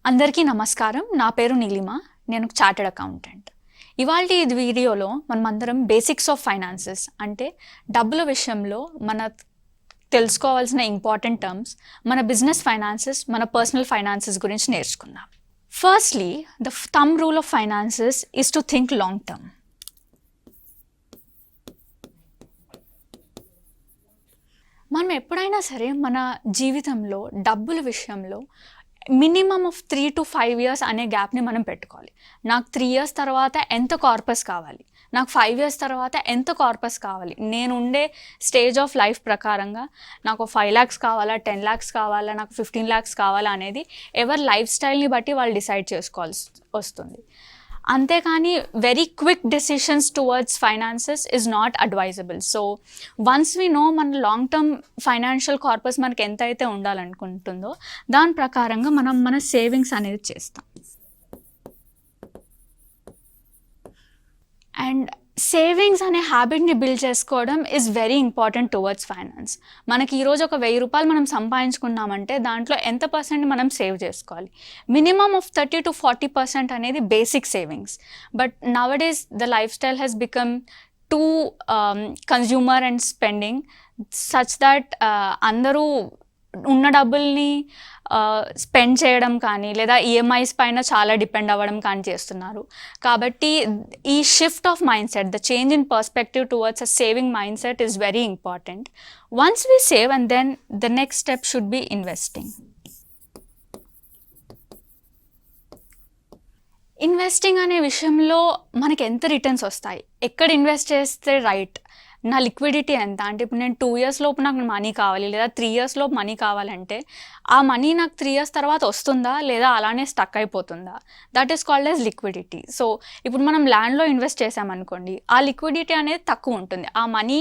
అందరికీ నమస్కారం. నా పేరు నీలిమ. నేను చార్టెడ్ అకౌంటెంట్. ఇవాల్టి ఈ వీడియోలో మనమందరం బేసిక్స్ ఆఫ్ ఫైనాన్సెస్ అంటే డబ్బుల విషయంలో తెలుసుకోవాల్సిన ఇంపార్టెంట్ టర్మ్స్, మన బిజినెస్ ఫైనాన్సెస్, మన పర్సనల్ ఫైనాన్సెస్ గురించి నేర్చుకుందాం. Firstly, the thumb rule of finances is to think long term. మనం ఎప్పుడైనా సరే మన జీవితంలో డబ్బుల విషయంలో మినిమమ్ ఆఫ్ 3 to 5 years అనే గ్యాప్ని మనం పెట్టుకోవాలి. నాకు 3 years తర్వాత ఎంత కార్పస్ కావాలి, నాకు 5 years తర్వాత ఎంత కార్పస్ కావాలి, నేను ఉండే స్టేజ్ ఆఫ్ లైఫ్ ప్రకారంగా నాకు 5 lakhs కావాలా, 10 lakhs కావాలా, నాకు 15 lakhs కావాలా అనేది ఎవరి లైఫ్ స్టైల్ని బట్టి వాళ్ళు డిసైడ్ చేసుకోవాల్సి వస్తుంది. అంతేకాని very quick decisions towards finances is not advisable. So once we know మన లాంగ్ టర్మ్ ఫైనాన్షియల్ కార్పస్ మనకి ఎంత అయితే ఉండాలనుకుంటుందో దాని ప్రకారంగా మనం మన సేవింగ్స్ అనేది చేస్తాం. అండ్ సేవింగ్స్ అనే హ్యాబిట్ని బిల్డ్ చేసుకోవడం is very important towards finance. మనకి ఈరోజు ఒక 1000 రూపాయలు మనం సంపాదించుకున్నామంటే దాంట్లో ఎంత పర్సెంట్ మనం సేవ్ చేసుకోవాలి? మినిమమ్ ఆఫ్ 30 to 40% అనేది basic savings. But నవడేస్ the life style has become two consumer and spending such that అందరూ ఉన్న డబ్బుల్ని స్పెండ్ చేయడం కానీ లేదా ఈఎంఐస్ పైన చాలా డిపెండ్ అవ్వడం కానీ చేస్తున్నారు. కాబట్టి ఈ shift of mindset, the change in perspective towards a saving mindset is very important. Once we save and then the next step should be investing. Investing అనే విషయంలో మనకి ఎంత రిటర్న్స్ వస్తాయి, ఎక్కడ ఇన్వెస్ట్ చేస్తే రైట్, నా liquidity ఎంత, అంటే ఇప్పుడు నేను 2 years లోపు నాకు మనీ కావాలి లేదా 3 years లోపు మనీ కావాలంటే ఆ మనీ నాకు 3 years తర్వాత వస్తుందా లేదా అలానే స్టక్ అయిపోతుందా, that is called as liquidity. So ఇప్పుడు మనం ల్యాండ్లో ఇన్వెస్ట్ చేసామనుకోండి, ఆ లిక్విడిటీ అనేది తక్కువ ఉంటుంది, ఆ మనీ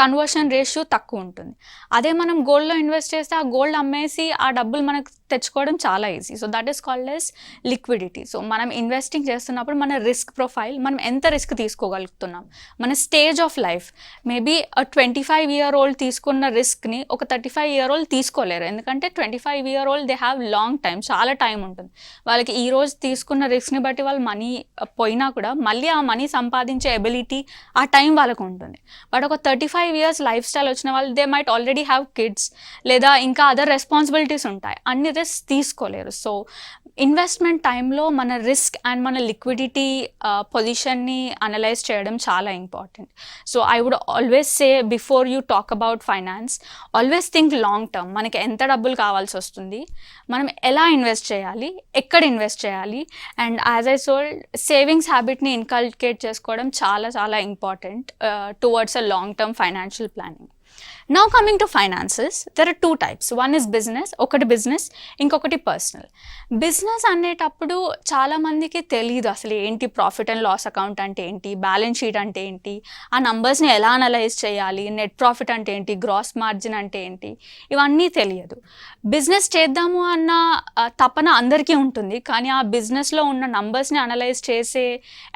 కన్వర్షన్ రేషియో తక్కువ ఉంటుంది. అదే మనం గోల్డ్లో ఇన్వెస్ట్ చేస్తే ఆ గోల్డ్ అమ్మేసి ఆ డబ్బులు మనకు తెచ్చుకోవడం చాలా easy. So that is called as liquidity. So మనం ఇన్వెస్టింగ్ చేస్తున్నప్పుడు మన రిస్క్ ప్రొఫైల్, మనం ఎంత రిస్క్ తీసుకోగలుగుతున్నాం, మన stage of life, maybe 25-year-old తీసుకున్న రిస్క్ని ఒక 35-year-old తీసుకోలేరు. ఎందుకంటే 25-year-old they have long time, చాలా టైం ఉంటుంది వాళ్ళకి. ఈరోజు తీసుకున్న రిస్క్ని బట్టి వాళ్ళు మనీ పోయినా కూడా మళ్ళీ ఆ మనీ సంపాదించే ఎబిలిటీ, ఆ టైం వాళ్ళకు ఉంటుంది. బట్ ఒక 35 years లైఫ్ స్టైల్ వచ్చిన వాళ్ళు they might already have kids లేదా ఇంకా అదర్ రెస్పాన్సిబిలిటీస్ ఉంటాయి, అన్ని రిస్క్ తీసుకోలేరు. సో ఇన్వెస్ట్మెంట్ టైంలో మన రిస్క్ అండ్ మన లిక్విడిటీ పొజిషన్ని అనలైజ్ చేయడం చాలా important. So I would always say before you talk about finance, always think long term. మనకి ఎంత డబ్బులు కావాల్సి వస్తుంది, మనం ఎలా ఇన్వెస్ట్ చేయాలి, ఎక్కడ ఇన్వెస్ట్ చేయాలి, and as I sold savings హ్యాబిట్ని ఇన్కల్కేట్ చేసుకోవడం చాలా చాలా important towards a long term financial planning. Now coming to finances, there are 2 types. One is business, ఒకటి బిజినెస్, ఇంకొకటి పర్సనల్. బిజినెస్ అనేటప్పుడు చాలామందికి తెలియదు అసలు ఏంటి ప్రాఫిట్ అండ్ లాస్ అకౌంట్ అంటే ఏంటి, బ్యాలెన్స్ షీట్ అంటే ఏంటి, ఆ నంబర్స్ని ఎలా అనలైజ్ చేయాలి, నెట్ ప్రాఫిట్ అంటే ఏంటి, గ్రాస్ మార్జిన్ అంటే ఏంటి, ఇవన్నీ తెలియదు. బిజినెస్ చేద్దాము అన్న తపన అందరికీ ఉంటుంది, కానీ ఆ బిజినెస్లో ఉన్న నంబర్స్ని అనలైజ్ చేసే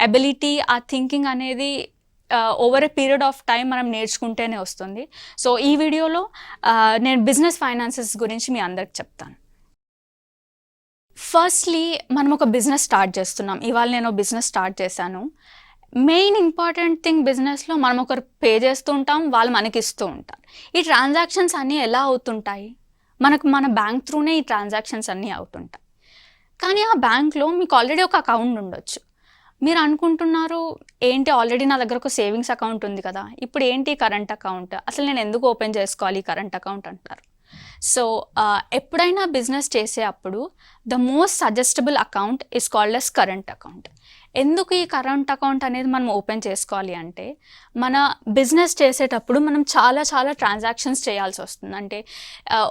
ఎబిలిటీ, ఆ థింకింగ్ అనేది over a period of time మనం నేర్చుకుంటేనే వస్తుంది. సో ఈ వీడియోలో నేను బిజినెస్ ఫైనాన్సెస్ గురించి మీ అందరికి చెప్తాను. ఫస్ట్లీ, మనం ఒక బిజినెస్ స్టార్ట్ చేస్తున్నాం. ఇవాళ నేను బిజినెస్ స్టార్ట్ చేశాను. మెయిన్ ఇంపార్టెంట్ థింగ్ బిజినెస్లో మనం ఒకరు పే చేస్తూ ఉంటాం, వాళ్ళు మనకి ఇస్తూ ఉంటారు. ఈ ట్రాన్సాక్షన్స్ అన్నీ ఎలా అవుతుంటాయి, మన బ్యాంక్ త్రూనే ఈ ట్రాన్సాక్షన్స్ అన్నీ అవుతుంటాయి. కానీ ఆ బ్యాంక్లో మీకు ఆల్రెడీ ఒక అకౌంట్ ఉండొచ్చు. మీరు అనుకుంటున్నారు ఏంటి, ఆల్రెడీ నా దగ్గర ఒక సేవింగ్స్ అకౌంట్ ఉంది కదా, ఇప్పుడు ఏంటి కరెంట్ అకౌంట్, అసలు నేను ఎందుకు ఓపెన్ చేసుకోవాలి కరెంట్ అకౌంట్ అంటారు. సో ఎప్పుడైనా బిజినెస్ చేసే అప్పుడు the most suggestable account is called as current account. ఎందుకు ఈ కరెంట్ అకౌంట్ అనేది మనం ఓపెన్ చేసుకోవాలి అంటే, మన బిజినెస్ చేసేటప్పుడు మనం చాలా చాలా ట్రాన్సాక్షన్స్ చేయాల్సి వస్తుంది. అంటే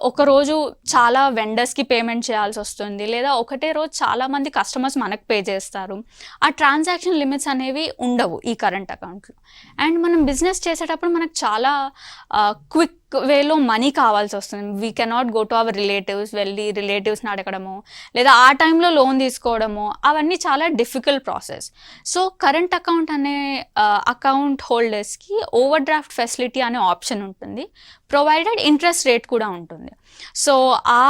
ఒకరోజు చాలా వెండర్స్కి పేమెంట్ చేయాల్సి వస్తుంది, లేదా ఒకటే రోజు చాలామంది కస్టమర్స్ మనకు పే చేస్తారు. ఆ ట్రాన్సాక్షన్ లిమిట్స్ అనేవి ఉండవు ఈ కరెంట్ అకౌంట్లో. అండ్ మనం బిజినెస్ చేసేటప్పుడు మనకు చాలా క్విక్ వేలో మనీ కావాల్సి వస్తుంది. We cannot go to our relatives, వెళ్ళి రిలేటివ్స్ని అడగడము లేదా ఆ టైంలో లోన్ తీసుకోవడము, అవన్నీ చాలా difficult process. So current account అనే అకౌంట్ హోల్డర్స్కి ఓవర్ డ్రాఫ్ట్ ఫెసిలిటీ అనే ఆప్షన్ ఉంటుంది, ప్రొవైడెడ్ ఇంట్రెస్ట్ రేట్ కూడా ఉంటుంది. సో ఆ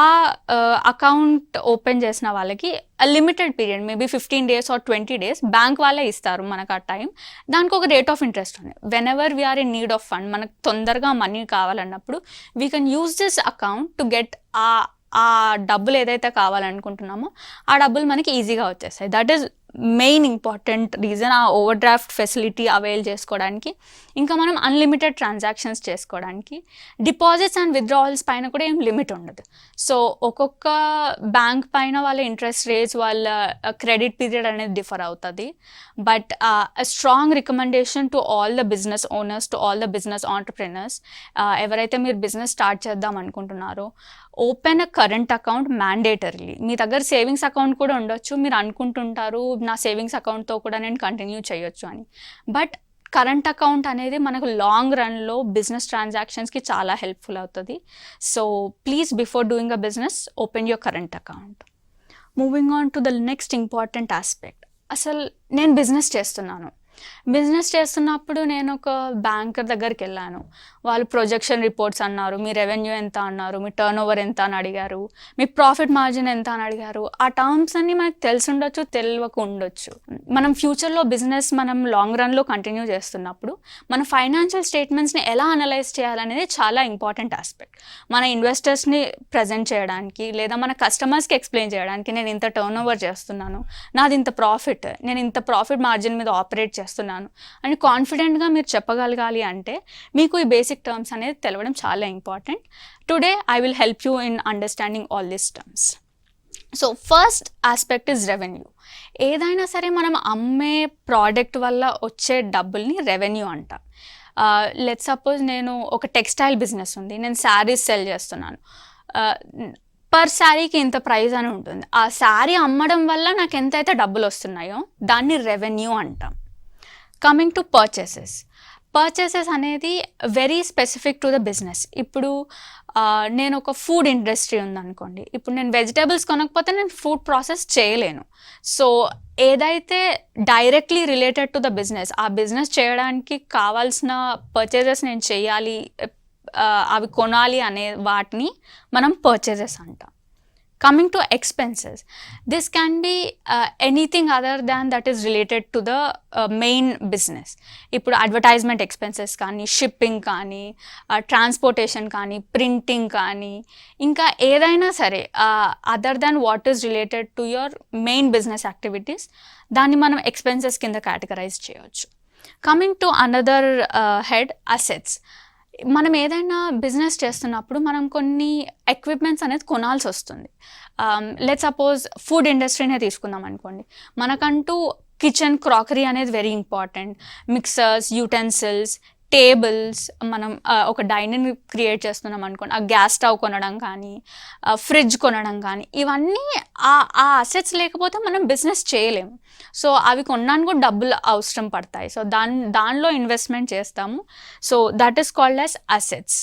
అకౌంట్ ఓపెన్ చేసిన వాళ్ళకి limited period, maybe 15 days or 20 days bank వాళ్ళే ఇస్తారు మనకు ఆ టైం. దానికి ఒక రేట్ ఆఫ్ ఇంట్రెస్ట్ ఉంది. Whenever we are in need of fund, మనకు తొందరగా మనీ కావాలన్నప్పుడు we can use this account to get ఆ డబ్బులు ఏదైతే కావాలనుకుంటున్నామో ఆ డబ్బులు మనకి ఈజీగా వచ్చేస్తాయి. That is main important reason ఆ ఓవర్ డ్రాఫ్ట్ ఫెసిలిటీ అవైల్ చేసుకోవడానికి. ఇంకా మనం అన్లిమిటెడ్ ట్రాన్సాక్షన్స్ చేసుకోవడానికి. డిపాజిట్స్ అండ్ విత్డ్రావల్స్ పైన కూడా ఏం లిమిట్ ఉండదు. సో ఒక్కొక్క బ్యాంక్ పైన వాళ్ళ ఇంట్రెస్ట్ రేట్స్, వాళ్ళ క్రెడిట్ పీరియడ్ అనేది డిఫర్ అవుతుంది. But strong recommendation to all the business owners, to all the business entrepreneurs, ఎవరైతే మీరు బిజినెస్ స్టార్ట్ చేద్దాం అనుకుంటున్నారో, ఓపెన్ అ కరెంట్ అకౌంట్ మ్యాండేటరీలీ. మీ దగ్గర సేవింగ్స్ అకౌంట్ కూడా ఉండొచ్చు, మీరు అనుకుంటుంటారు నా సేవింగ్స్ అకౌంట్తో కూడా నేను కంటిన్యూ చేయొచ్చు అని. బట్ కరెంట్ అకౌంట్ అనేది మనకు లాంగ్ రన్లో బిజినెస్ ట్రాన్సాక్షన్స్కి చాలా హెల్ప్ఫుల్ అవుతుంది. So please before doing a business open your current account. Moving on to the next important aspect. అసలు నేను బిజినెస్ చేస్తున్నప్పుడు నేను ఒక బ్యాంకర్ దగ్గరికి వెళ్ళాను. వాళ్ళు ప్రొజెక్షన్ రిపోర్ట్స్ అన్నారు, మీ రెవెన్యూ ఎంత అన్నారు, మీ టర్న్ ఓవర్ ఎంత అని అడిగారు, మీ ప్రాఫిట్ మార్జిన్ ఎంత అని అడిగారు. ఆ టర్మ్స్ అన్ని మనకు తెలిసి ఉండొచ్చు, తెలియక ఉండొచ్చు. మనం ఫ్యూచర్లో బిజినెస్ మనం లాంగ్ రన్లో కంటిన్యూ చేస్తున్నప్పుడు మన ఫైనాన్షియల్ స్టేట్మెంట్స్ని ఎలా అనలైజ్ చేయాలనేది చాలా ఇంపార్టెంట్ ఆస్పెక్ట్. మన ఇన్వెస్టర్స్ని ప్రజెంట్ చేయడానికి లేదా మన కస్టమర్స్కి ఎక్స్ప్లెయిన్ చేయడానికి, నేను ఇంత టర్న్ ఓవర్ చేస్తున్నాను, నాది ఇంత ప్రాఫిట్, నేను ఇంత ప్రాఫిట్ మార్జిన్ మీద ఆపరేట్ చేస్తున్నాను అని కాన్ఫిడెంట్గా మీరు చెప్పగలగాలి అంటే మీకు ఈ బేసిక్ టర్మ్స్ అనేది తెలవడం చాలా important. Today I will help you in understanding all these terms. So first aspect is revenue. ఏదైనా సరే మనం అమ్మే ప్రోడక్ట్ వల్ల వచ్చే డబ్బుల్ని రెవెన్యూ అంటాం. లెట్స్ సపోజ్ నేను ఒక టెక్స్టైల్ బిజినెస్ ఉంది, నేను శారీస్ సెల్ చేస్తున్నాను. పర్ శారీకి ఇంత ప్రైస్ అని ఉంటుంది. ఆ శారీ అమ్మడం వల్ల నాకు ఎంతైతే డబ్బులు వస్తున్నాయో దాన్ని రెవెన్యూ అంటాం. కమింగ్ టు పర్చేసెస్ అనేది very specific to the business. ఇప్పుడు నేను ఒక ఫుడ్ ఇండస్ట్రీ ఉందనుకోండి, ఇప్పుడు నేను వెజిటేబుల్స్ కొనకపోతే నేను ఫుడ్ ప్రాసెస్ చేయలేను. సో ఏదైతే directly related to the business, ఆ బిజినెస్ చేయడానికి కావాల్సిన పర్చేసెస్ నేను చేయాలి, అవి కొనాలి అనే వాటిని మనం పర్చేసెస్ అంటాం. Coming to expenses, this can be anything other than that is related to the main business. ఇప్పుడు అడ్వర్టైజ్మెంట్ ఎక్స్పెన్సెస్ కానీ, షిప్పింగ్ కానీ, ట్రాన్స్పోర్టేషన్ కానీ, ప్రింటింగ్ కానీ, ఇంకా ఏదైనా సరే other than what is related to your main business activities, దాన్ని మనం ఎక్స్పెన్సెస్ కింద కేటగరైజ్ చేయవచ్చు. Coming to another head, assets. మనం ఏదైనా బిజినెస్ చేస్తున్నప్పుడు మనం కొన్ని ఎక్విప్మెంట్స్ అనేది కొనాల్సి వస్తుంది. లెట్స్ సపోజ్ ఫుడ్ ఇండస్ట్రీనే తీసుకుందాం అనుకోండి, మనకంటూ కిచెన్ క్రాకరీ అనేది very important. Mixers, utensils, tables, మనం ఒక డైనింగ్ క్రియేట్ చేస్తున్నాం అనుకోండి, ఆ గ్యాస్ స్టవ్ కొనడం కానీ, ఫ్రిడ్జ్ కొనడం కానీ, ఇవన్నీ ఆ అసెట్స్ లేకపోతే మనం బిజినెస్ చేయలేము. సో అవి కొనడానికి కూడా డబ్బులు అవసరం పడతాయి. సో దానిలో ఇన్వెస్ట్మెంట్ చేస్తాము. So that is called as assets.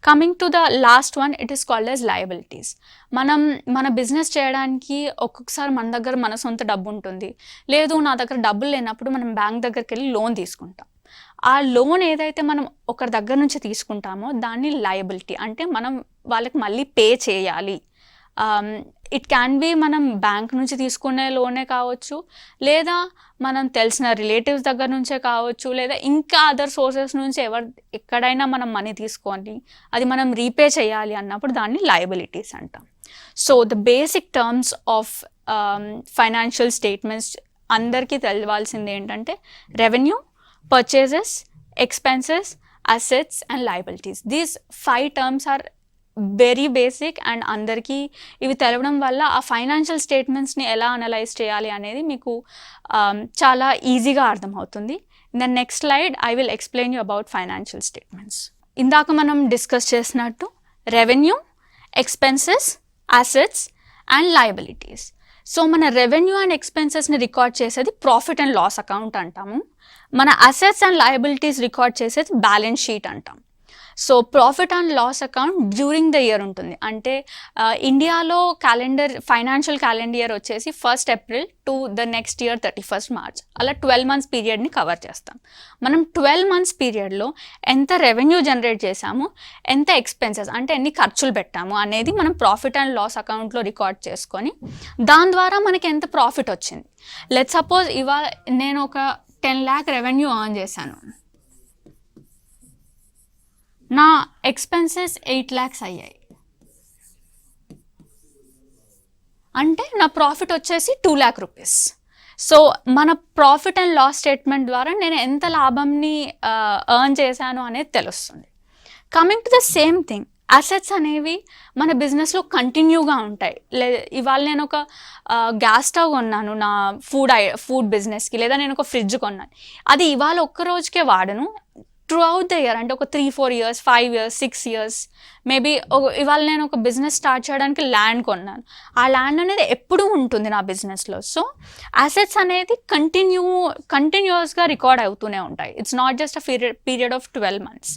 Coming to the last one, it is called as liabilities. మన బిజినెస్ చేయడానికి ఒక్కొక్కసారి మన దగ్గర మన సొంత డబ్బు ఉంటుంది, లేదు నా దగ్గర డబ్బులు లేనప్పుడు మనం బ్యాంక్ దగ్గరికి వెళ్ళి లోన్ తీసుకుంటాం. ఆ లోన్ ఏదైతే మనం ఒకరి దగ్గర నుంచి తీసుకుంటామో దాన్ని లయబిలిటీ, అంటే మనం వాళ్ళకి మళ్ళీ పే చేయాలి. ఇట్ క్యాన్ బి మనం బ్యాంక్ నుంచి తీసుకునే లోనే కావచ్చు, లేదా మనం తెలిసిన రిలేటివ్స్ దగ్గర నుంచే కావచ్చు, లేదా ఇంకా అదర్ సోర్సెస్ నుంచి ఎక్కడైనా మనం మనీ తీసుకొని అది మనం రీపే చేయాలి అన్నప్పుడు దాన్ని లయబిలిటీస్ అంటాం. So the basic terms of financial statements అందరికీ తెలవాల్సింది ఏంటంటే revenue, purchases, expenses, assets and liabilities. These 5 terms are very basic and అందరికీ ఇవి తెలవడం వల్ల ఆ ఫైనాన్షియల్ స్టేట్మెంట్స్ని ఎలా అనలైజ్ చేయాలి అనేది మీకు చాలా ఈజీగా అర్థమవుతుంది. In the next slide I will explain you about financial statements. ఇందాక మనం డిస్కస్ చేసినట్టు revenue, expenses, assets and liabilities. So మన రెవెన్యూ అండ్ ఎక్స్పెన్సెస్ని రికార్డ్ చేసేది ప్రాఫిట్ అండ్ లాస్ అకౌంట్ అంటాము. మన అసెట్స్ అండ్ లయబిలిటీస్ రికార్డ్ చేసేది బ్యాలెన్స్ షీట్ అంటాం. So profit and loss account during the year ఉంటుంది. అంటే ఇండియాలో ఫైనాన్షియల్ క్యాలెండర్ ఇయర్ వచ్చేసి 1st April to the next year 31st March, అలా 12 months పీరియడ్ని కవర్ చేస్తాం. మనం 12 months పీరియడ్లో ఎంత రెవెన్యూ జనరేట్ చేసాము, ఎంత ఎక్స్పెన్సెస్ అంటే ఎన్ని ఖర్చులు పెట్టాము అనేది మనం ప్రాఫిట్ అండ్ లాస్ అకౌంట్లో రికార్డ్ చేసుకొని దాని ద్వారా మనకి ఎంత ప్రాఫిట్ వచ్చింది. లెట్ సపోజ్ ఇవాళ నేను ఒక 10 lakh రెవెన్యూ ఎర్న్ చేశాను, నా ఎక్స్పెన్సెస్ 8 lakhs అయ్యాయి, అంటే నా ప్రాఫిట్ వచ్చేసి 2 lakh rupees. సో మన ప్రాఫిట్ అండ్ లాస్ స్టేట్మెంట్ ద్వారా నేను ఎంత లాభంని ఎర్న్ చేశాను అనేది తెలుస్తుంది. Coming to the same thing, assets అనేవి మన బిజినెస్లో కంటిన్యూగా ఉంటాయి. ఇవాళ నేను ఒక గ్యాస్ స్టవ్ కొన్నాను నా ఫుడ్ బిజినెస్కి, లేదా నేను ఒక ఫ్రిడ్జ్ కొన్నాను, అది ఇవాళ ఒక్క రోజుకే వాడను, త్రూ అవుట్ ద ఇయర్, అంటే ఒక 3-4 years, 5 years, 6 years మేబీ. ఇవాళ నేను ఒక బిజినెస్ స్టార్ట్ చేయడానికి ల్యాండ్ కొన్నాను, ఆ ల్యాండ్ అనేది ఎప్పుడూ ఉంటుంది నా బిజినెస్లో. సో అసెట్స్ అనేది కంటిన్యూస్గా రికార్డ్ అవుతూనే ఉంటాయి. It's not just a period of 12 months.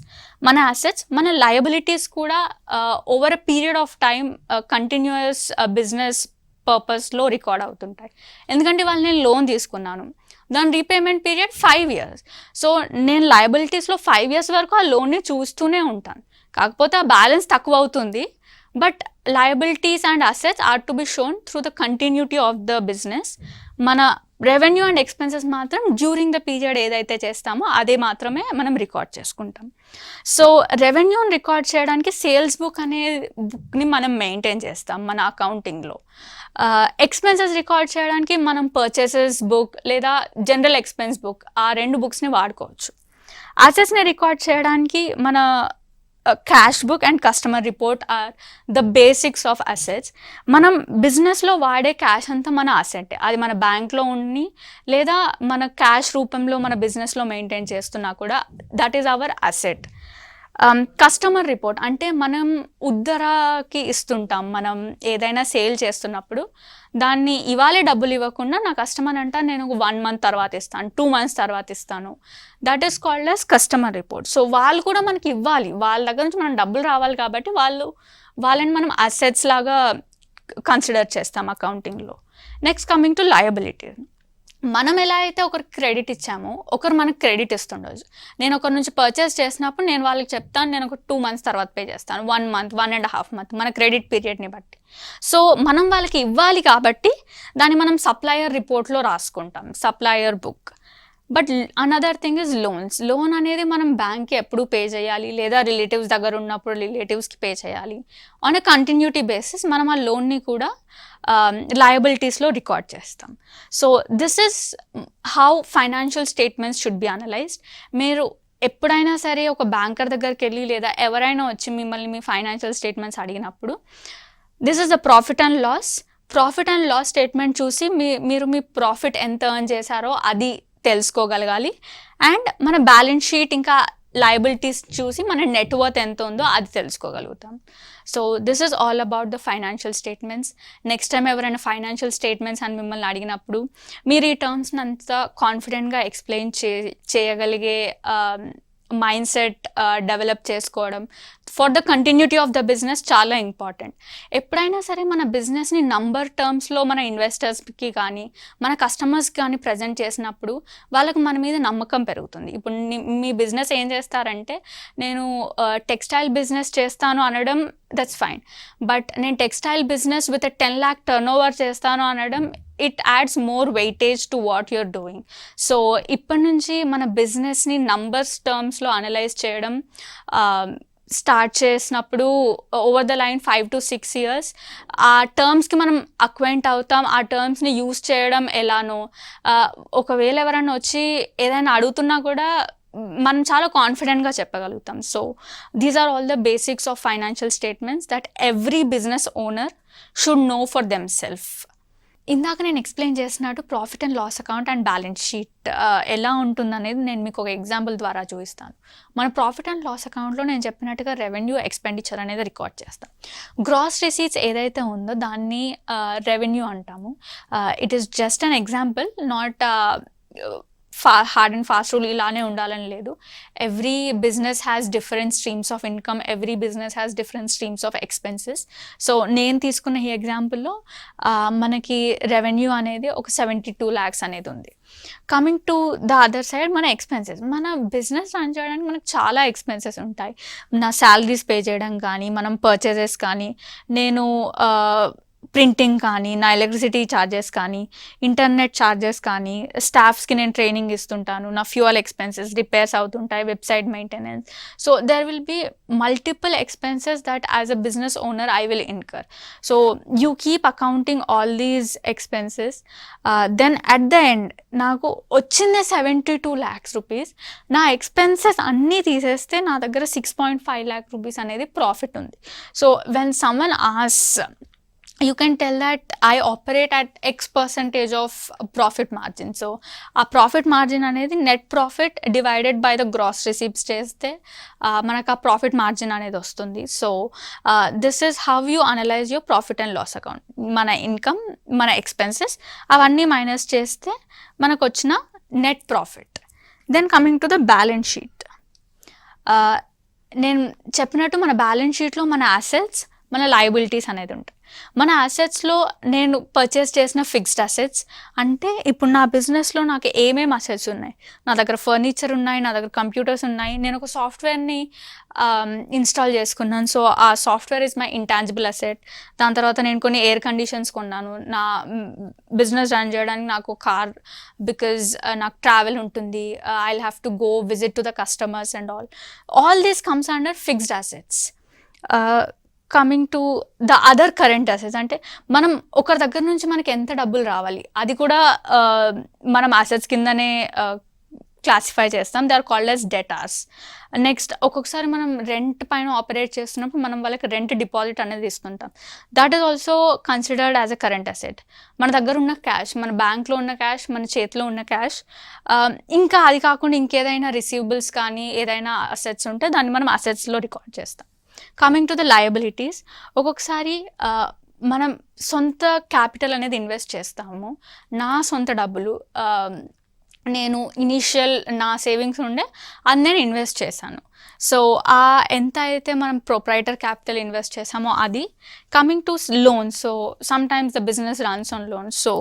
మన అసెట్స్, మన లయబిలిటీస్ కూడా over a period of time continuous business పర్పస్లో రికార్డ్ అవుతుంటాయి. ఎందుకంటే ఇవాళ నేను లోన్ తీసుకున్నాను, దాని రీపేమెంట్ పీరియడ్ 5 years. సో నేను లయబిలిటీస్లో 5 years వరకు ఆ లోన్ని చూస్తూనే ఉంటాను, కాకపోతే ఆ బ్యాలెన్స్ తక్కువ అవుతుంది. But liabilities and assets are to be shown through the continuity of the business. మన రెవెన్యూ అండ్ ఎక్స్పెన్సెస్ మాత్రం డ్యూరింగ్ ద పీరియడ్ ఏదైతే చేస్తామో అదే మాత్రమే మనం రికార్డ్ చేసుకుంటాం. సో రెవెన్యూని రికార్డ్ చేయడానికి సేల్స్ బుక్ అనే బుక్ని మనం మెయింటైన్ చేస్తాం మన అకౌంటింగ్లో. ఎక్స్పెన్సెస్ రికార్డ్ చేయడానికి మనం పర్చేసెస్ బుక్ లేదా జనరల్ ఎక్స్పెన్స్ బుక్, ఆ 2 బుక్స్ని వాడుకోవచ్చు. అసెట్స్ని రికార్డ్ చేయడానికి మన cash book and customer report are the basics of assets. మనం బిజినెస్లో వాడే క్యాష్ అంతా మన అసెట్, అది మన బ్యాంక్లో ఉండి లేదా మన క్యాష్ రూపంలో మన బిజినెస్లో మెయింటైన్ చేస్తున్నా కూడా that is our asset. Customer report అంటే మనం ఉద్దరాకి ఇస్తుంటాం, మనం ఏదైనా సేల్ చేస్తున్నప్పుడు దాన్ని ఇవాళే డబ్బులు ఇవ్వకుండా నా కస్టమర్ అంట నేను 1 month తర్వాత ఇస్తాను, 2 months తర్వాత ఇస్తాను, that is called as customer report. So వాళ్ళు కూడా మనకి ఇవ్వాలి, వాళ్ళ దగ్గర నుంచి మనం డబ్బులు రావాలి, కాబట్టి వాళ్ళని మనం అసెట్స్ లాగా కన్సిడర్ చేస్తాం అకౌంటింగ్లో. నెక్స్ట్ కమింగ్ టు లయబిలిటీ, మనం ఎలా అయితే ఒకరికి క్రెడిట్ ఇచ్చామో ఒకరు మనకు క్రెడిట్ ఇస్తుండొచ్చు. నేను ఒకరి నుంచి పర్చేస్ చేసినప్పుడు నేను వాళ్ళకి చెప్తాను నేను ఒక 2 months తర్వాత పే చేస్తాను, 1 month, 1.5 month మన క్రెడిట్ పీరియడ్ని బట్టి. సో మనం వాళ్ళకి ఇవ్వాలి కాబట్టి దాన్ని మనం సప్లయర్ రిపోర్ట్లో రాసుకుంటాం, supplier book. But another thing is loans. Loan అనేది మనం బ్యాంక్కి ఎప్పుడు పే చేయాలి, లేదా రిలేటివ్స్ దగ్గర ఉన్నప్పుడు రిలేటివ్స్కి పే చేయాలి. ఆన్ ఎ కంటిన్యూటీ బేసిస్ మనం ఆ లోన్ని కూడా లయబిలిటీస్లో రికార్డ్ చేస్తాం. So this is how financial statements should be analysed. మీరు ఎప్పుడైనా సరే ఒక బ్యాంకర్ దగ్గరికి వెళ్ళి లేదా ఎవరైనా వచ్చి మిమ్మల్ని మీ ఫైనాన్షియల్ స్టేట్మెంట్స్ అడిగినప్పుడు this is the profit and loss statement చూసి మీరు మీ ప్రాఫిట్ ఎంత ఎర్న్ చేశారో అది తెలుసుకోగలగాలి. అండ్ మన బ్యాలెన్స్ షీట్ ఇంకా లయబిలిటీస్ చూసి మన నెట్వర్త్ ఎంత ఉందో అది తెలుసుకోగలుగుతాం. So this is all about the financial statements. Next time ఎవరైనా ఫైనాన్షియల్ స్టేట్మెంట్స్ అని మిమ్మల్ని అడిగినప్పుడు మీరు ఈ టర్మ్స్ని అంతా కాన్ఫిడెంట్గా ఎక్స్ప్లెయిన్ చేయగలిగే మైండ్ సెట్ డెవలప్ చేసుకోవడం for the continuity of the business చాలా ఇంపార్టెంట్. ఎప్పుడైనా సరే మన బిజినెస్ని నంబర్ టర్మ్స్లో మన ఇన్వెస్టర్స్కి కానీ మన కస్టమర్స్కి కానీ ప్రజెంట్ చేసినప్పుడు వాళ్ళకు మన మీద నమ్మకం పెరుగుతుంది. ఇప్పుడు మీ బిజినెస్ ఏం చేస్తారంటే నేను టెక్స్టైల్ బిజినెస్ చేస్తాను అనడం దట్స్ ఫైన్, బట్ నేను textile business with 10 lakh turnover చేస్తాను అనడం it adds more weightage to what you're doing. So ఇప్పటి నుంచి మన బిజినెస్ని నంబర్స్ టర్మ్స్లో అనలైజ్ చేయడం స్టార్ట్ చేసినప్పుడు over the line 5 to 6 years ఆ టర్మ్స్కి మనం అక్వైంట్ అవుతాం. ఆ టర్మ్స్ని యూజ్ చేయడం ఎలానో, ఒకవేళ ఎవరైనా వచ్చి ఏదైనా అడుగుతున్నా కూడా మనం చాలా కాన్ఫిడెంట్గా చెప్పగలుగుతాం. So these are all the basics of financial statements that every business owner should know for them self. ఇందాక నేను ఎక్స్ప్లెయిన్ చేసినట్టు profit and loss account and balance sheet ఎలా ఉంటుందనేది నేను మీకు ఒక ఎగ్జాంపుల్ ద్వారా చూపిస్తాను. మన ప్రాఫిట్ అండ్ లాస్ అకౌంట్లో నేను చెప్పినట్టుగా రెవెన్యూ ఎక్స్పెండిచర్ అనేది రికార్డ్ చేస్తాం. గ్రాస్ రిసీట్స్ ఏదైతే ఉందో దాన్ని రెవెన్యూ అంటాము. It is just an example, not hard and fast rule ఇలానే ఉండాలని లేదు. Every business has different streams of income, every business has different streams of expenses. So నేను తీసుకున్న ఈ ఎగ్జాంపుల్లో మనకి రెవెన్యూ అనేది ఒక 72 lakhs అనేది ఉంది. Coming to the other side మన ఎక్స్పెన్సెస్, మన బిజినెస్ రన్ చేయడానికి మనకు చాలా ఎక్స్పెన్సెస్ ఉంటాయి. నా శాలరీస్ పే చేయడం కానీ, మనం పర్చేజెస్ కానీ, నేను ప్రింటింగ్ కానీ, నా ఎలక్ట్రిసిటీ ఛార్జెస్ కానీ, ఇంటర్నెట్ ఛార్జెస్ కానీ, స్టాఫ్స్కి నేను ట్రైనింగ్ ఇస్తుంటాను, నా ఫ్యూయల్ ఎక్స్పెన్సెస్, రిపేర్స్ అవుతుంటాయి, website maintenance. So there will be multiple expenses that as a business owner I will incur. So you keep accounting all these expenses. Then at the end నాకు వచ్చిందే 72 lakhs rupees. నా expenses అన్నీ తీసేస్తే నా దగ్గర 6.5 lakh rupees అనేది profit ఉంది. So when someone ఆస్, you can tell that I operate at X percentage of profit margin. So a profit margin అనేది net profit divided by the gross receipts చేస్తే మనకు ఆ profit margin అనేది వస్తుంది. So this is how you analyze your profit and loss account. మన income, మన expenses అవన్నీ minus చేస్తే మనకు వచ్చిన net profit. Then coming to the balance sheet, నేను చెప్పినట్టు మన బ్యాలెన్స్ షీట్లో మన అసెట్స్, మన లయబిలిటీస్ అనేది ఉంటాయి. మన అసెట్స్లో నేను పర్చేస్ చేసిన ఫిక్స్డ్ అసెట్స్ అంటే ఇప్పుడు నా బిజినెస్లో నాకు ఏమేమి అసెట్స్ ఉన్నాయి, నా దగ్గర ఫర్నిచర్ ఉన్నాయి, నా దగ్గర కంప్యూటర్స్ ఉన్నాయి, నేను ఒక సాఫ్ట్వేర్ని ఇన్స్టాల్ చేసుకున్నాను. సో ఆ software is my intangible asset. దాని తర్వాత నేను కొన్ని ఎయిర్ కండిషన్స్ కొన్నాను, నా బిజినెస్ రన్ చేయడానికి నాకు కార్, బికాజ్ నాకు ట్రావెల్ ఉంటుంది, I will have to go visit to the customers and all these comes under fixed assets. Coming to the other current assets అంటే మనం ఒకరి దగ్గర నుంచి మనకి ఎంత డబ్బులు రావాలి అది కూడా మనం అసెట్స్ కిందనే క్లాసిఫై చేస్తాం. They are called as debtors. Next ఒక్కొక్కసారి మనం రెంట్ పైన ఆపరేట్ చేస్తున్నప్పుడు మనం వాళ్ళకి రెంట్ డిపాజిట్ అనేది ఇస్తుంటాం. That is also considered as a current asset. మన దగ్గర ఉన్న క్యాష్, మన బ్యాంక్లో ఉన్న క్యాష్, మన చేతిలో ఉన్న క్యాష్, ఇంకా అది కాకుండా ఇంకేదైనా రిసీవబుల్స్ కానీ ఏదైనా అసెట్స్ ఉంటే దాన్ని మనం అసెట్స్లో రికార్డ్ చేస్తాం. కమింగ్ టు ద లయబిలిటీస్, ఒక్కొక్కసారి మనం సొంత క్యాపిటల్ అనేది ఇన్వెస్ట్ చేస్తాము. నా సొంత డబ్బులు, నేను ఇనీషియల్ నా సేవింగ్స్ ఉండే అది నేను ఇన్వెస్ట్ చేశాను. సో ఎంత అయితే మనం ప్రొప్రైటర్ క్యాపిటల్ ఇన్వెస్ట్ చేసామో అది. Coming to loans, so some times the business runs on loans. So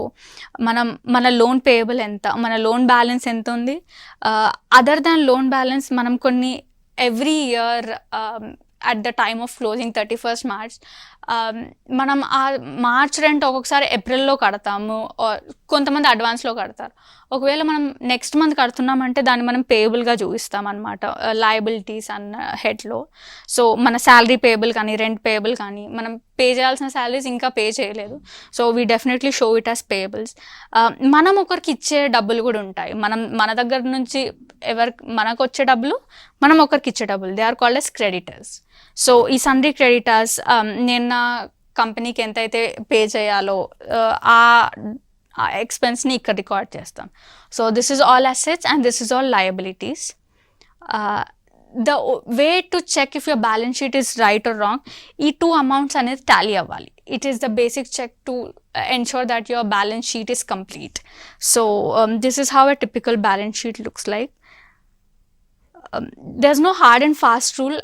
మన లోన్ పేయబుల్ ఎంత, మన లోన్ బ్యాలెన్స్ ఎంత ఉంది, అదర్ దాన్ లోన్ బ్యాలెన్స్ మనం కొన్ని every year at the time of closing 31st March మనం ఆ మార్చ్ రెంట్ ఒక్కొక్కసారి ఏప్రిల్లో కడతాము, కొంతమంది అడ్వాన్స్లో కడతారు. ఒకవేళ మనం నెక్స్ట్ మంత్ కడుతున్నామంటే దాన్ని మనం పేయబుల్గా చూపిస్తాం అనమాట లయబిలిటీస్ అన్న హెడ్లో. సో మన శాలరీ పేయబుల్ కానీ, రెంట్ పేయబుల్ కానీ, మనం పే చేయాల్సిన శాలరీస్ ఇంకా పే చేయలేదు, so we definitely show it as payables. మనం ఒకరికి ఇచ్చే డబ్బులు కూడా ఉంటాయి. మన దగ్గర నుంచి మనకు వచ్చే డబ్బులు, మనం ఒకరికి ఇచ్చే డబ్బులు, they are called as creditors. So ఈ సన్రీ క్రెడిటర్స్, నేను నా కంపెనీకి ఎంతైతే పే చేయాలో ఆ ఎక్స్పెన్స్ని ఇక్కడ రికార్డ్ చేస్తాం. So this is all assets and this is all liabilities. The way to check if your balance sheet is right or wrong, ఈ 2 amounts అనేది టాలీ అవ్వాలి. It is the basic check to ensure that your balance sheet is complete. So this is how a typical balance sheet looks like. There's no hard and fast rule.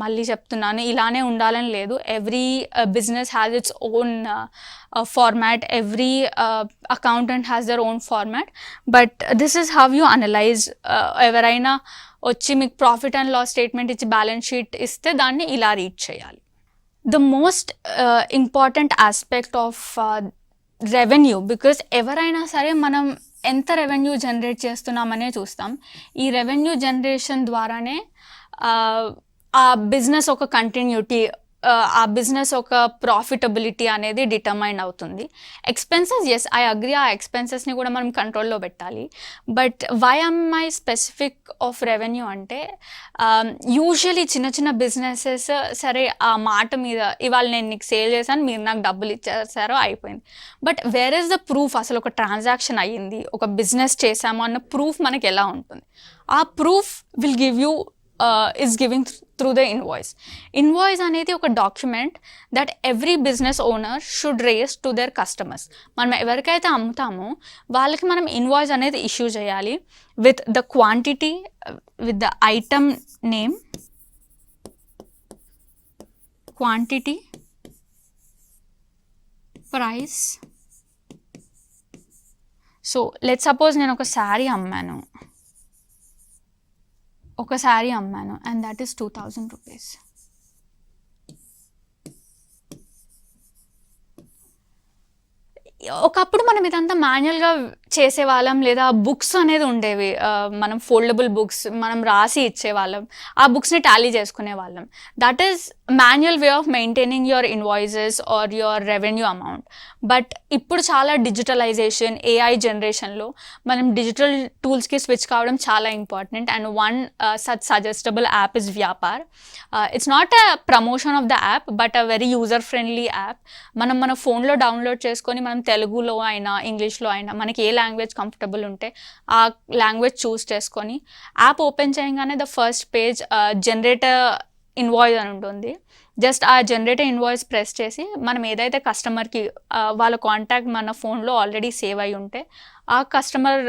మళ్ళీ చెప్తున్నాను, ఇలానే ఉండాలని లేదు. Every business has its own format, every accountant has their own format. But this is how you analyse. ఎవరైనా వచ్చి మీకు profit and loss statement ఇచ్చి balance sheet ఇస్తే దాన్ని ఇలా రీడ్ చేయాలి. The most important aspect of revenue, because ఎవరైనా సరే మనం ఎంత రెవెన్యూ జనరేట్ చేస్తున్నామనే చూస్తాం. ఈ రెవెన్యూ జనరేషన్ ద్వారానే ఆ బిజినెస్ ఒక కంటిన్యూటీ, ఆ బిజినెస్ ఒక ప్రాఫిటబిలిటీ అనేది డిటర్మైన్ అవుతుంది. ఎక్స్పెన్సెస్, ఎస్ ఐ అగ్రీ, ఆ ఎక్స్పెన్సెస్ని కూడా మనం కంట్రోల్లో పెట్టాలి. But why am my specific of revenue అంటే యూజువలీ చిన్న చిన్న బిజినెసెస్ సరే ఆ మాట మీద ఇవాళ నేను నీకు సేల్ చేశాను, మీరు నాకు డబ్బులు ఇచ్చేసారో అయిపోయింది. But where is the proof, అసలు ఒక ట్రాన్సాక్షన్ అయ్యింది, ఒక బిజినెస్ చేసాము అన్న ప్రూఫ్ మనకి ఎలా ఉంటుంది? ఆ proof will give you is giving through the invoice అనేది ఒక document that every business owner should raise to their customers. మనం ఎవరికైతే అమ్ముతామో వాళ్ళకి మనం ఇన్వాయిస్ అనేది ఇష్యూ చేయాలి with the quantity, with the item name, quantity, price. So let's suppose నేను ఒక శారీ అమ్మాను అండ్ దట్ ఈస్ 2000 రూపీస్. ఒకప్పుడు మనం ఇదంతా మాన్యువల్గా చేసేవాళ్ళం, లేదా బుక్స్ అనేది ఉండేవి, మనం ఫోల్డబుల్ బుక్స్ మనం రాసి ఇచ్చేవాళ్ళం, ఆ బుక్స్ని టాలీ చేసుకునే వాళ్ళం. That is manual way of maintaining your invoices or your revenue amount. But ఇప్పుడు చాలా డిజిటలైజేషన్, ఏఐ జనరేషన్లో మనం డిజిటల్ టూల్స్కి స్విచ్ కావడం చాలా important. And one such suggestible app is Vyapar. It's not a promotion of the app but a very user friendly app. మనం మన ఫోన్లో download చేసుకొని మనం తెలుగులో అయినా ఇంగ్లీష్లో అయినా మనకి ఏ లాంగ్వేజ్ కంఫర్టబుల్ ఉంటే ఆ లాంగ్వేజ్ చూస్ చేసుకొని యాప్ ఓపెన్ చేయగానే the first page generate invoice అని ఉంటుంది. జస్ట్ ఆ జనరేట్ ఇన్వాయిస్ ప్రెస్ చేసి మనం ఏదైతే కస్టమర్కి వాళ్ళ కాంటాక్ట్ మన ఫోన్లో ఆల్రెడీ సేవ్ అయి ఉంటే ఆ కస్టమర్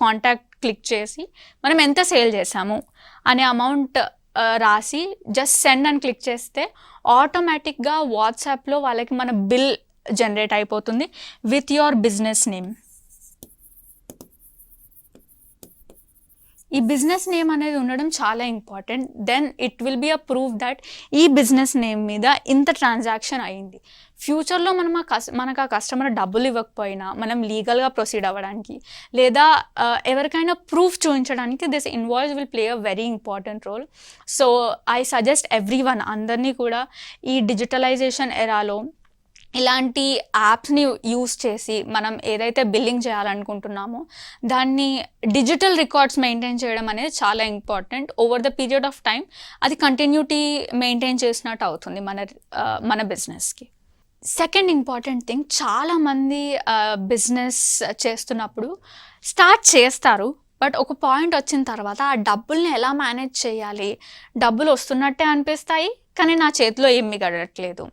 కాంటాక్ట్ క్లిక్ చేసి మనం ఎంత సేల్ చేసాము అనే అమౌంట్ రాసి జస్ట్ సెండ్ అని క్లిక్ చేస్తే ఆటోమేటిక్గా వాట్సాప్లో వాళ్ళకి మన బిల్ జనరేట్ అయిపోతుంది విత్ యువర్ బిజినెస్ నేమ్. ఈ బిజినెస్ నేమ్ అనేది ఉండడం చాలా important. Then it will be a proof that ఈ బిజినెస్ నేమ్ మీద ఇంత ట్రాన్సాక్షన్ అయ్యింది. ఫ్యూచర్లో మనకు ఆ కస్టమర్ డబ్బులు ఇవ్వకపోయినా మనం లీగల్గా ప్రొసీడ్ అవ్వడానికి లేదా ఎవరికైనా ప్రూఫ్ చూపించడానికి this invoice will play a very important role. So I suggest everyone, అందరినీ కూడా ఈ డిజిటలైజేషన్ ఎరాలో ఇలాంటి యాప్స్ని యూస్ చేసి మనం ఏదైతే బిల్లింగ్ చేయాలనుకుంటున్నామో దాన్ని డిజిటల్ రికార్డ్స్ మెయింటైన్ చేయడం అనేది చాలా important. Over the period of time అది కంటిన్యూటీ మెయింటైన్ చేసినట్టు అవుతుంది మన బిజినెస్కి. సెకండ్ ఇంపార్టెంట్ థింగ్, చాలామంది బిజినెస్ చేస్తున్నప్పుడు స్టార్ట్ చేస్తారు, బట్ ఒక పాయింట్ వచ్చిన తర్వాత ఆ డబ్బుల్ని ఎలా మేనేజ్ చేయాలి, డబ్బులు వస్తున్నట్టే అనిపిస్తాయి కానీ నా చేతిలో ఏం మిగలట్లేదు,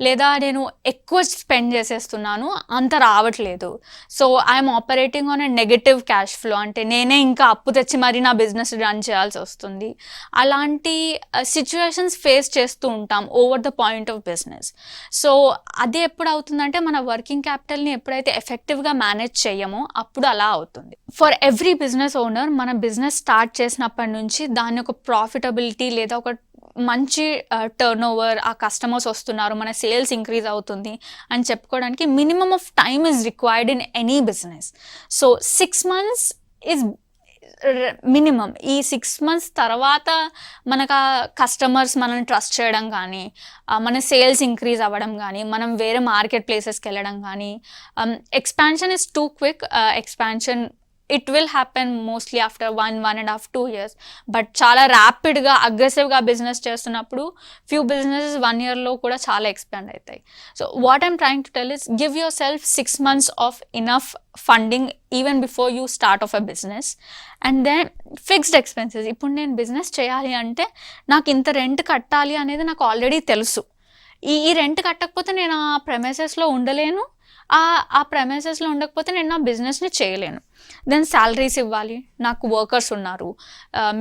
లేదా నేను ఎక్కువ స్పెండ్ చేసేస్తున్నాను అంత రావట్లేదు. So I'm operating on a negative cash flow, అంటే నేనే ఇంకా అప్పు తెచ్చి మరీ నా బిజినెస్ రన్ చేయాల్సి వస్తుంది. అలాంటి సిచ్యువేషన్స్ ఫేస్ చేస్తూ ఉంటాం over the point of business. So అది ఎప్పుడు అవుతుందంటే మన వర్కింగ్ క్యాపిటల్ని ఎప్పుడైతే ఎఫెక్టివ్గా మేనేజ్ చేయమో అప్పుడు అలా అవుతుంది. ఫర్ ఎవ్రీ బిజినెస్ ఓనర్ మన బిజినెస్ స్టార్ట్ చేసినప్పటి నుంచి దాని ఒక ప్రాఫిటబిలిటీ లేదా ఒక మంచి టర్న్ ఓవర్, ఆ కస్టమర్స్ వస్తున్నారు, మన సేల్స్ ఇంక్రీజ్ అవుతుంది అని చెప్పుకోవడానికి minimum of time is required in any business. So 6 months is minimum. ఈ 6 months తర్వాత మనకు ఆ కస్టమర్స్ మనల్ని ట్రస్ట్ చేయడం కానీ, మన సేల్స్ ఇంక్రీజ్ అవ్వడం కానీ, మనం వేరే మార్కెట్ ప్లేసెస్కి వెళ్ళడం కానీ, expansion is two quick. Expansion it will happen mostly after 1.5 2 years. But చాలా ర్యాపిడ్గా అగ్రెసివ్గా బిజినెస్ చేస్తున్నప్పుడు ఫ్యూ బిజినెసెస్ 1 yearలో కూడా చాలా ఎక్స్పాండ్ అవుతాయి. So what I'm trying to tell is give yourself 6 months of enough funding even before you start of a business. And then fixed expenses. ఇప్పుడు నేను business చేయాలి అంటే నాకు ఇంత రెంట్ కట్టాలి అనేది నాకు ఆల్రెడీ తెలుసు. ఈ రెంట్ కట్టకపోతే నేను ఆ ప్రెమైసెస్లో ఉండలేను, ఆ ప్రెమైసెస్లో ఉండకపోతే నేను నా బిజినెస్ని చేయలేను. దెన్ శాలరీస్ ఇవ్వాలి, నాకు వర్కర్స్ ఉన్నారు,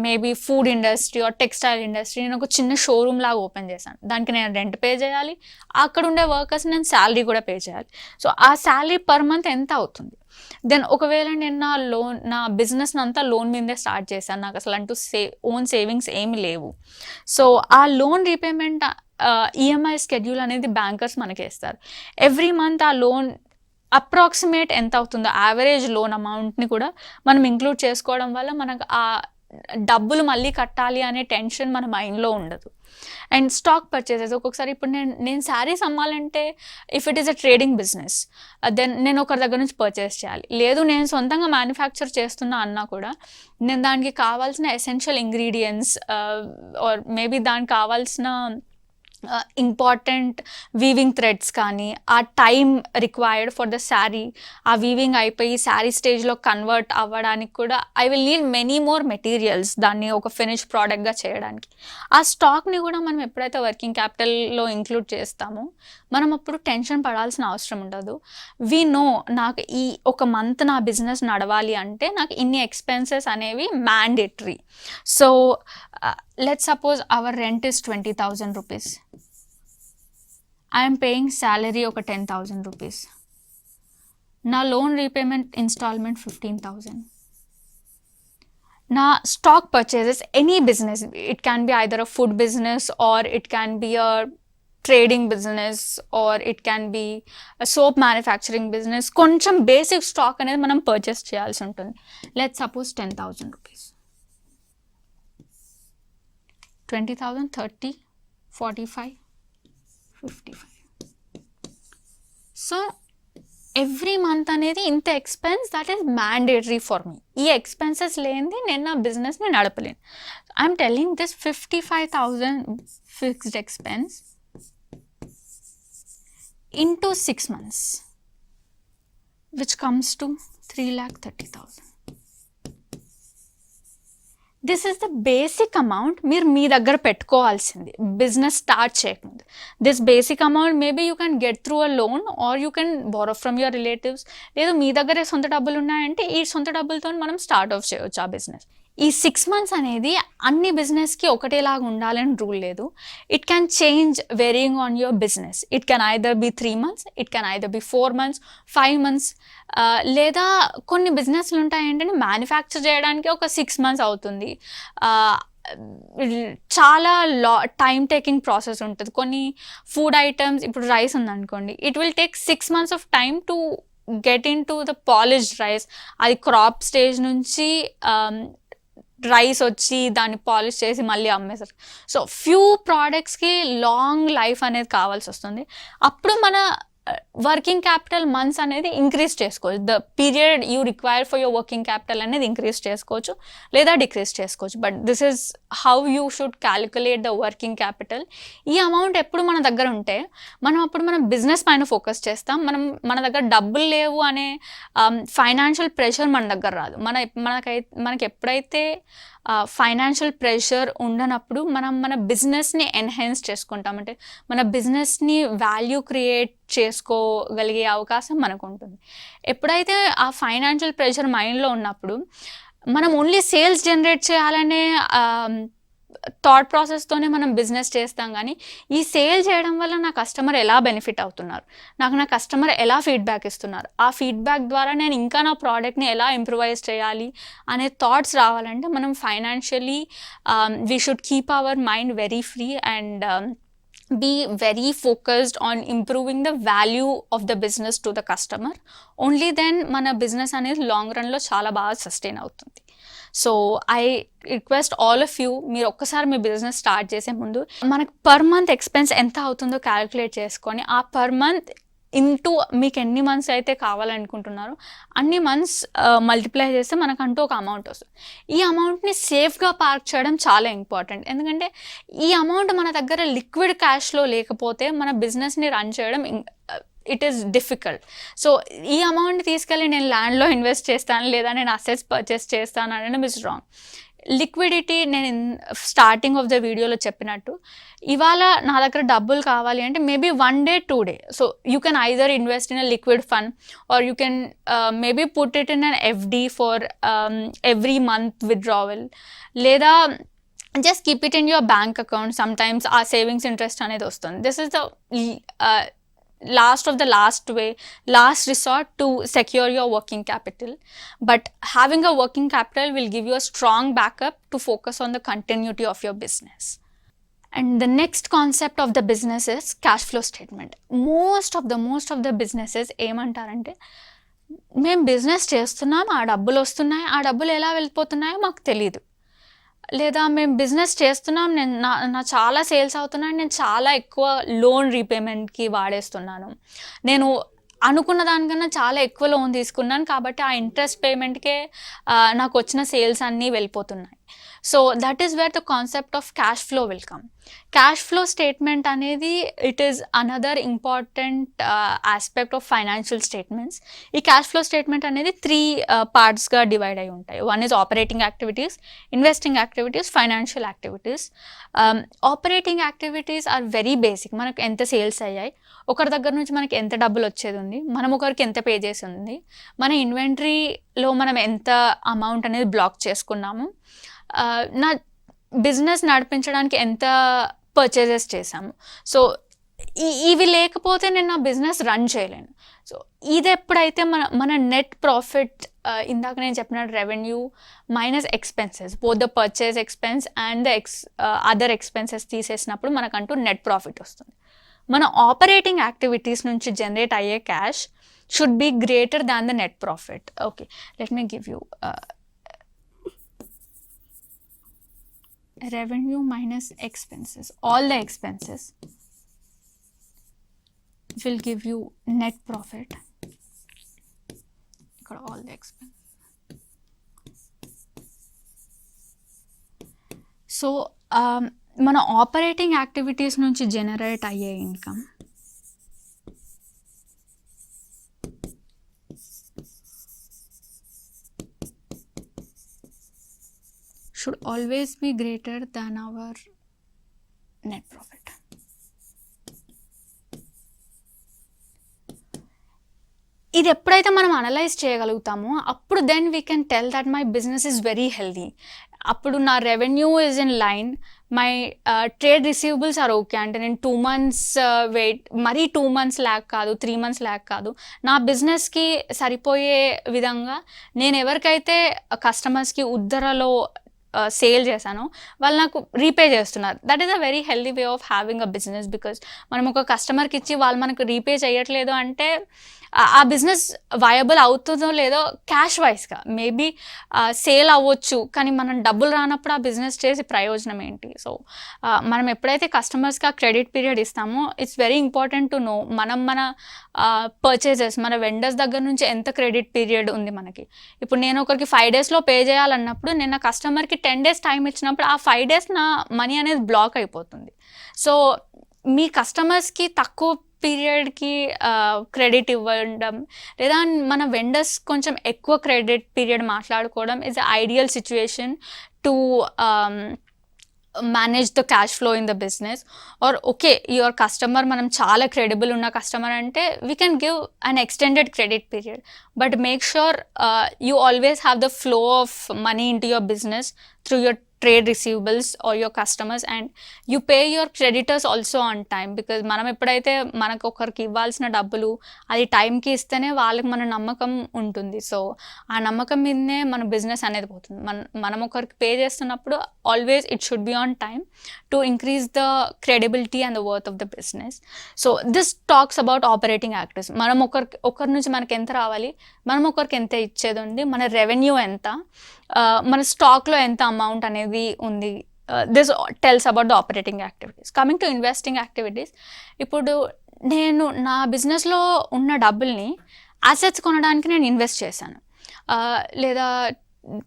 maybe food industry or textile industry, నేను ఒక చిన్న షోరూమ్ లాగా ఓపెన్ చేశాను, దానికి నేను రెంట్ పే చేయాలి, అక్కడ ఉండే వర్కర్స్ నేను శాలరీ కూడా పే చేయాలి. సో ఆ శాలరీ పర్ మంత్ ఎంత అవుతుంది? దెన్ ఒకవేళ నేను నా బిజినెస్ అంతా లోన్ మీదే స్టార్ట్ చేశాను, నాకు అసలు అంటూ ఓన్ సేవింగ్స్ ఏమి లేవు. సో ఆ లోన్ రీపేమెంట్ ఈఎంఐ స్కెడ్యూల్ అనేది బ్యాంకర్స్ మనకి ఇస్తారు. ఎవ్రీ మంత్ ఆ లోన్ అప్రాక్సిమేట్ ఎంత అవుతుందో యావరేజ్ లోన్ అమౌంట్ని కూడా మనం ఇంక్లూడ్ చేసుకోవడం వల్ల మనకు ఆ డబ్బులు మళ్ళీ కట్టాలి అనే టెన్షన్ మన మైండ్లో ఉండదు. అండ్ స్టాక్ పర్చేసెస్, ఒక్కొక్కసారి ఇప్పుడు నేను శారీస్ అమ్మాలంటే if it is a trading business then నేను ఒకరి దగ్గర నుంచి పర్చేస్ చేయాలి. లేదు నేను సొంతంగా మ్యానుఫ్యాక్చర్ చేస్తున్నా అన్నా కూడా నేను దానికి కావాల్సిన ఎసెన్షియల్ ఇంగ్రీడియంట్స్ ఆర్ మేబీ దానికి కావాల్సిన ఇంపార్టెంట్ వీవింగ్ థ్రెడ్స్ కానీ ఆ time required for the sari, ఆ వీవింగ్ అయిపోయి శారీ స్టేజ్లో కన్వర్ట్ అవ్వడానికి కూడా I will need many more materials దాన్ని ఒక ఫినిష్ ప్రోడక్ట్గా చేయడానికి. ఆ స్టాక్ని కూడా మనం ఎప్పుడైతే వర్కింగ్ క్యాపిటల్లో ఇంక్లూడ్ చేస్తామో మనం అప్పుడు టెన్షన్ పడాల్సిన అవసరం ఉండదు. వి నో నాకు ఈ ఒక మంత్ నా బిజినెస్ నడవాలి అంటే నాకు ఇన్ని ఎక్స్పెన్సెస్ అనేవి mandatory. So let's suppose our rent is 20,000 rupees. I'm paying salary ఒక 10,000 రూపీస్. నా లోన్ రీపేమెంట్ ఇన్స్టాల్మెంట్ 15,000. నా stock purchases any business, it can be either a food business or it can be a trading business or it can be soap manufacturing business, కొంచెం basic stock అనేది మనం purchase చేయాల్సి ఉంటుంది. Let's suppose 10,000 rupees. 20,000, 30, 45, 55. So every month అనేది ఇంత expense that is mandatory for me. ఈ expenses లేనిది నేను నా బిజినెస్ని నడపలేను. I'm telling this 55,000 fixed expense into 6 months, which comes to 3,30,000. This is the basic amount మీరు మీ దగ్గర పెట్టుకోవాల్సింది బిజినెస్ స్టార్ట్ చేయకముందు. This basic amount maybe you can get through a loan or you can borrow from your relatives. లేదు మీ దగ్గరే సొంత డబ్బులు ఉన్నాయంటే ఈ సొంత డబ్బులతో మనం స్టార్ట్ ఆఫ్ చేయవచ్చు ఆ బిజినెస్. ఈ 6 months అనేది అన్ని బిజినెస్కి ఒకటేలాగా ఉండాలని రూల్ లేదు. It can change varying on your business. It can either B 3 months, it can either B 4 months, 5 months. లేదా కొన్ని బిజినెస్లు ఉంటాయంటే మ్యానుఫ్యాక్చర్ చేయడానికి ఒక 6 months అవుతుంది. చాలా టైం టేకింగ్ ప్రాసెస్ ఉంటుంది. కొన్ని ఫుడ్ ఐటమ్స్, ఇప్పుడు రైస్ ఉందనుకోండి, it will take 6 months of time to get in to the polished rice. అది క్రాప్ స్టేజ్ నుంచి రైస్ వచ్చి దాన్ని పాలిష్ చేసి మళ్ళీ అమ్మేస్తారు. సో ఫ్యూ ప్రోడక్ట్స్కి లాంగ్ లైఫ్ అనేది కావాల్సి వస్తుంది. అప్పుడు మన వర్కింగ్ క్యాపిటల్ మంత్స్ అనేది ఇంక్రీజ్ చేసుకోవచ్చు. The period you require for your working capital అనేది ఇంక్రీజ్ చేసుకోవచ్చు లేదా డిక్రీజ్ చేసుకోవచ్చు. But this is how you should calculate the working capital. ఈ అమౌంట్ ఎప్పుడు మన దగ్గర ఉంటే అప్పుడు మనం బిజినెస్ పైన ఫోకస్ చేస్తాం. మన దగ్గర డబ్బులు లేవు అనే ఫైనాన్షియల్ ప్రెషర్ మన దగ్గర రాదు. మనకి ఎప్పుడైతే ఫైనాన్షియల్ ప్రెషర్ ఉండనప్పుడు మన బిజినెస్ని ఎన్హాన్స్ చేసుకుంటాం. అంటే మన బిజినెస్ని వాల్యూ క్రియేట్ చేసుకోగలిగే అవకాశం మనకు ఉంటుంది. ఎప్పుడైతే ఆ ఫైనాన్షియల్ ప్రెషర్ మైండ్లో ఉన్నప్పుడు మనం ఓన్లీ సేల్స్ జనరేట్ చేయాలనే థాట్ ప్రాసెస్తోనే మనం బిజినెస్ చేస్తాం. కానీ ఈ సేల్ చేయడం వల్ల నా కస్టమర్ ఎలా బెనిఫిట్ అవుతున్నారు, నా కస్టమర్ ఎలా ఫీడ్బ్యాక్ ఇస్తున్నారు, ఆ ఫీడ్బ్యాక్ ద్వారా నేను ఇంకా నా ప్రోడక్ట్ని ఎలా ఇంప్రూవైజ్ చేయాలి అనే థాట్స్ రావాలంటే మనం financially we should keep our mind very free and be very focused on improving the value of the business to the customer. Only then మన బిజినెస్ అనేది లాంగ్ రన్లో చాలా బాగా సస్టైన్ అవుతుంది. So I request all of you, మీరు ఒక్కసారి మీ business start చేసే ముందు మనకు పర్ మంత్ ఎక్స్పెన్స్ ఎంత అవుతుందో క్యాలిక్యులేట్ చేసుకొని ఆ పర్ మంత్ ఇంటూ మీకు ఎన్ని మంత్స్ అయితే కావాలనుకుంటున్నారో అన్ని మంత్స్ మల్టిప్లై చేస్తే మనకంటూ ఒక అమౌంట్ వస్తుంది. ఈ అమౌంట్ని సేఫ్గా పార్క్ చేయడం చాలా ఇంపార్టెంట్. ఎందుకంటే ఈ అమౌంట్ మన దగ్గర లిక్విడ్ క్యాష్లో లేకపోతే మన బిజినెస్ని రన్ చేయడం ఇట్ ఈస్ డిఫికల్ట్. సో ఈ అమౌంట్ తీసుకెళ్ళి నేను ల్యాండ్లో ఇన్వెస్ట్ చేస్తాను లేదా నేను అసెట్స్ పర్చేస్ చేస్తాను అనడం ఇస్ రాంగ్. లిక్విడిటీ నేను స్టార్టింగ్ ఆఫ్ ద వీడియోలో చెప్పినట్టు ఇవాళ నా దగ్గర డబ్బులు కావాలి అంటే maybe 1 day 2 day. So you can either invest in a liquid fund or you can maybe put it in an FD for every month withdrawal, లేదా just keep it in your bank account. Sometimes ఆ savings interest అనేది వస్తుంది. This is the last resort to secure your working capital. But having a working capital will give you a strong backup to focus on the continuity of your business. And the next concept of the business is cash flow statement. Most of the businesses ఏమంటారంటే మేము business చేస్తున్నాం, ఆ డబ్బులు వస్తున్నాయి, ఆ డబ్బులు ఎలా వెళ్ళిపోతున్నాయో మాకు తెలియదు. లేదా మేము బిజినెస్ చేస్తున్నాం, నా చాలా సేల్స్ అవుతున్నాయి, నేను చాలా ఎక్కువ లోన్ రీపేమెంట్కి వాడేస్తున్నాను, నేను అనుకున్న దానికన్నా చాలా ఎక్కువ లోన్ తీసుకున్నాను కాబట్టి ఆ ఇంట్రెస్ట్ పేమెంట్కే నాకు వచ్చిన సేల్స్ అన్నీ వెళ్ళిపోతున్నాయి. So that is where the concept of cash flow will come. Cash flow statement అనేది it is another important aspect of financial statements. ఈ క్యాష్ ఫ్లో స్టేట్మెంట్ అనేది 3 పార్ట్స్గా డివైడ్ అయి ఉంటాయి. One is operating activities, investing activities, financial activities. Operating activities are very basic. మనకు ఎంత sales అయ్యాయి, ఒకరి దగ్గర నుంచి మనకి ఎంత డబ్బులు వచ్చేది ఉంది, మనం ఒకరికి ఎంత పే చేసి ఉంది, మన ఇన్వెంటరీలో మనం ఎంత అమౌంట్ అనేది బ్లాక్ చేసుకున్నాము, నా బిజినెస్ నడిపించడానికి ఎంత పర్చేజెస్ చేశాము. సో ఇవి లేకపోతే నేను నా బిజినెస్ రన్ చేయలేను. సో ఇది ఎప్పుడైతే మన నెట్ ప్రాఫిట్, ఇందాక నేను చెప్పినట్టు revenue minus expenses, both the purchase expense and the other expenses తీసేసినప్పుడు మనకంటూ నెట్ ప్రాఫిట్ వస్తుంది. మన ఆపరేటింగ్ యాక్టివిటీస్ నుంచి జనరేట్ అయ్యే cash should be greater than the net profit. Okay, let me give you revenue minus expenses, all the expenses will give you net profit. All the expenses. So మన operating activities నుంచి generate అయ్యే income should always be greater than our net profit. ఇది ఎప్పుడైతే మనం analyse చేయగలుగుతామో అప్పుడు then we can tell that my business is very healthy. అప్పుడు నా revenue is in line, my trade receivables are okay. అంటే నేను 2 months వెయిట్, మరీ 2 months ల్యాక్ కాదు, 3 months ల్యాక్ కాదు, నా బిజినెస్కి సరిపోయే విధంగా నేను ఎవరికైతే కస్టమర్స్కి ఉద్దరలో సేల్ చేశానో వాళ్ళు నాకు రీపే చేస్తున్నారు. That is a very healthy way of having a business. Because మనం ఒక కస్టమర్కి ఇచ్చి వాళ్ళు మనకు రీపే చేయట్లేదు అంటే ఆ బిజినెస్ వయబుల్ అవుతుందో లేదో క్యాష్ వైస్గా మేబీ సేల్ అవ్వచ్చు, కానీ మనం డబ్బులు రానప్పుడు ఆ బిజినెస్ చేసి ప్రయోజనం ఏంటి? సో మనం ఎప్పుడైతే కస్టమర్స్కి ఆ క్రెడిట్ పీరియడ్ ఇస్తామో it's very important to know మన పర్చేజెస్, మన వెండర్స్ దగ్గర నుంచి ఎంత క్రెడిట్ పీరియడ్ ఉంది మనకి. ఇప్పుడు నేను ఒకరికి 5 daysలో పే చేయాలన్నప్పుడు నేను నా కస్టమర్కి 10 days టైం ఇచ్చినప్పుడు ఆ 5 days నా మనీ అనేది బ్లాక్ అయిపోతుంది. సో మీ కస్టమర్స్కి తక్కువ పీరియడ్కి క్రెడిట్ ఇవ్వడం, లేదా మన వెండర్స్ కొంచెం ఎక్కువ క్రెడిట్ పీరియడ్ మాట్లాడుకోవడం is ideal situation to manage the cash flow in the business. Or okay, your customer మనం చాలా క్రెడిబుల్ ఉన్న కస్టమర్ అంటే we can give an extended credit period, but make sure you always have the flow of money into your business through your trade receivables or your customers, and you pay your creditors also on time. Because మనం ఎప్పుడైతే మనకు ఒకరికి ఇవ్వాల్సిన డబ్బులు అది టైంకి ఇస్తేనే వాళ్ళకి మన నమ్మకం ఉంటుంది. సో ఆ నమ్మకం మీదనే మన బిజినెస్ అనేది పోతుంది. మనం ఒకరికి పే చేస్తున్నప్పుడు always it should be on time to increase the credibility and the worth of the business. So this talks about operating activities. మనం ఒకరి నుంచి మనకి ఎంత రావాలి, మనం ఒకరికి ఎంత ఇచ్చేది ఉంది, మన రెవెన్యూ ఎంత, మన స్టాక్లో ఎంత అమౌంట్ అనేది ఉంది. This tells about the operating activities. Coming to investing activities, ఇప్పుడు నేను నా బిజినెస్లో ఉన్న డబ్బుల్ని అసెట్స్ కొనడానికి నేను ఇన్వెస్ట్ చేశాను, లేదా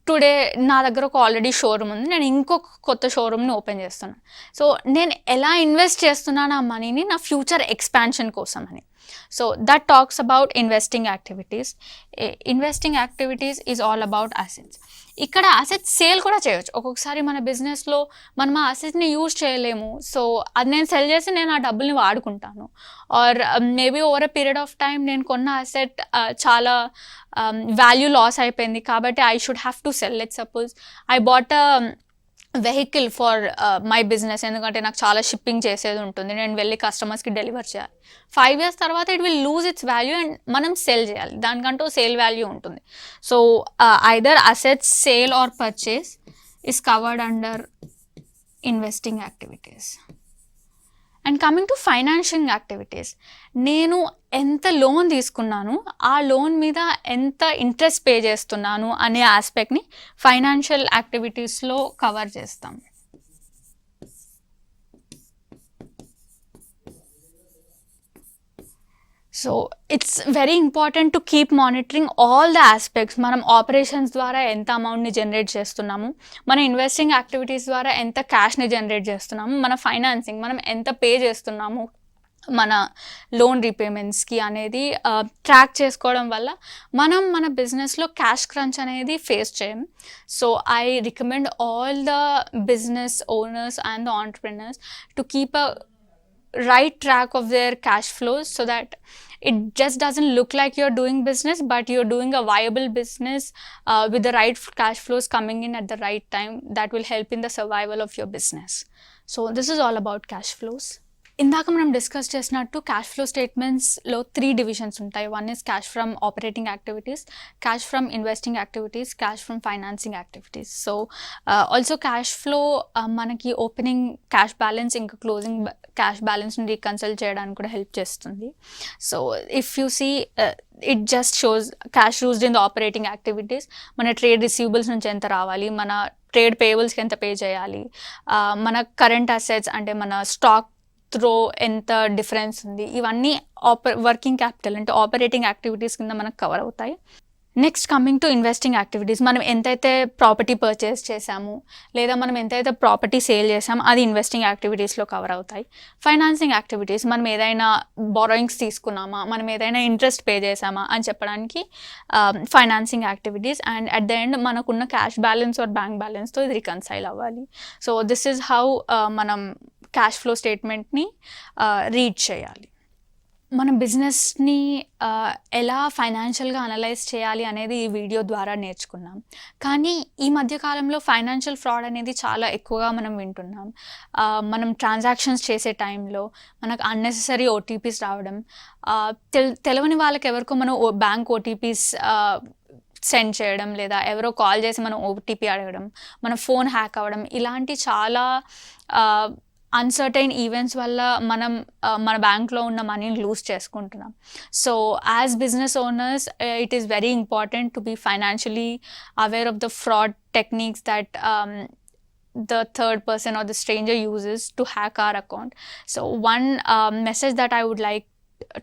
టుడే నా దగ్గర ఒక ఆల్రెడీ షోరూమ్ ఉంది, నేను ఇంకొక కొత్త షోరూమ్ని ఓపెన్ చేస్తున్నాను. సో నేను ఎలా ఇన్వెస్ట్ చేస్తున్నాను ఆ మనీని నా ఫ్యూచర్ ఎక్స్పాన్షన్ కోసం అని. So that talks about investing activities. Investing activities is all about assets. ఇక్కడ అసెట్స్ సేల్ కూడా చేయొచ్చు. ఒక్కొక్కసారి మన బిజినెస్లో మనం ఆ అసెట్ని యూజ్ చేయలేము, సో అది నేను సెల్ చేసి నేను ఆ డబ్బుల్ని వాడుకుంటాను. Or maybe over a period of time నేను కొన్న అసెట్ చాలా వాల్యూ లాస్ అయిపోయింది కాబట్టి I should have to sell. Let's suppose I bought vehicle for my business, ఎందుకంటే నాకు చాలా షిప్పింగ్ చేసేది ఉంటుంది, నేను వెళ్ళి కస్టమర్స్కి డెలివర్ చేయాలి. 5 years తర్వాత it will lose it's value and మనం సెల్ చేయాలి, దానికంటూ సేల్ వాల్యూ ఉంటుంది. So either assets sale are purchase is covered under investing activities. And coming to financial activities, నేను ఎంత లోన్ తీసుకున్నాను, ఆ లోన్ మీద ఎంత ఇంట్రెస్ట్ పే చేస్తున్నాను అనే ఆస్పెక్ట్ని ఫైనాన్షియల్ యాక్టివిటీస్లో కవర్ చేస్తాం. So it's very important to keep monitoring all the aspects. మనం ఆపరేషన్స్ ద్వారా ఎంత అమౌంట్ని జనరేట్ చేస్తున్నాము, మన ఇన్వెస్టింగ్ యాక్టివిటీస్ ద్వారా ఎంత క్యాష్ని జనరేట్ చేస్తున్నాము, మన ఫైనాన్సింగ్ మనం ఎంత పే చేస్తున్నాము మన లోన్ రీపేమెంట్స్కి అనేది ట్రాక్ చేసుకోవడం వల్ల మనం మన బిజినెస్లో క్యాష్ క్రంచ్ అనేది ఫేస్ చేయం. So I recommend all the business owners and the entrepreneurs to keep a right track of their cash flows so that it just doesn't look like you're doing business, but you're doing a viable business with the right cash flows coming in at the right time that will help in the survival of your business. So this is all about cash flows. ఇందాక మనం discuss చేసినట్టు cash flow స్టేట్మెంట్స్లో 3 divisions ఉంటాయి. One is cash from operating activities, cash from investing activities, cash from financing activities. So also cash flow మనకి opening cash balance ఇంకా closing cash బ్యాలెన్స్ని reconcile చేయడానికి కూడా హెల్ప్ చేస్తుంది. So if you see it just shows cash used in the operating activities, మన trade receivables నుంచి ఎంత రావాలి, మన ట్రేడ్ పేయబుల్స్కి ఎంత పే చేయాలి, మన కరెంట్ అసెట్స్ అంటే మన స్టాక్ త్రో ఎంత డిఫరెన్స్ ఉంది, ఇవన్నీ వర్కింగ్ క్యాపిటల్ అంటే ఆపరేటింగ్ యాక్టివిటీస్ కింద మనకు కవర్ అవుతాయి. Next coming to investing activities, మనం ఎంతైతే ప్రాపర్టీ పర్చేస్ చేసాము లేదా మనం ఎంతైతే ప్రాపర్టీ సేల్ చేసామో అది ఇన్వెస్టింగ్ యాక్టివిటీస్లో కవర్ అవుతాయి. ఫైనాన్సింగ్ యాక్టివిటీస్, మనం ఏదైనా బారోయింగ్స్ తీసుకున్నామా, మనం ఏదైనా ఇంట్రెస్ట్ పే చేసామా అని చెప్పడానికి financing activities. And at the end మనకున్న క్యాష్ బ్యాలెన్స్ ఆర్ బ్యాంక్ బ్యాలెన్స్తో ఇది రికన్సైల్ అవ్వాలి. సో దిస్ ఈజ్ హౌ మనం క్యాష్ ఫ్లో స్టేట్మెంట్ని రీడ్ చేయాలి. మన బిజినెస్ని ఎలా ఫైనాన్షియల్గా అనలైజ్ చేయాలి అనేది ఈ వీడియో ద్వారా నేర్చుకున్నాం. కానీ ఈ మధ్యకాలంలో ఫైనాన్షియల్ ఫ్రాడ్ అనేది చాలా ఎక్కువగా మనం వింటున్నాం. మనం ట్రాన్సాక్షన్స్ చేసే టైంలో మనకు అన్నెసెసరీ ఓటీపీస్ రావడం, తెలియని వాళ్ళకి ఎవరికో మనం బ్యాంక్ ఓటీపీస్ సెండ్ చేయడం, లేదా ఎవరో కాల్ చేసి మనం ఓటీపీ అడగడం, మన ఫోన్ హ్యాక్ అవ్వడం, ఇలాంటి చాలా అన్సర్టైన్ ఈవెంట్స్ వల్ల మనం మన బ్యాంక్లో ఉన్న మనీని లూజ్ చేసుకుంటున్నాం. So as business owners it is very important to be financially aware of the fraud techniques that the third person or the stranger uses to hack our account. So one message that I would like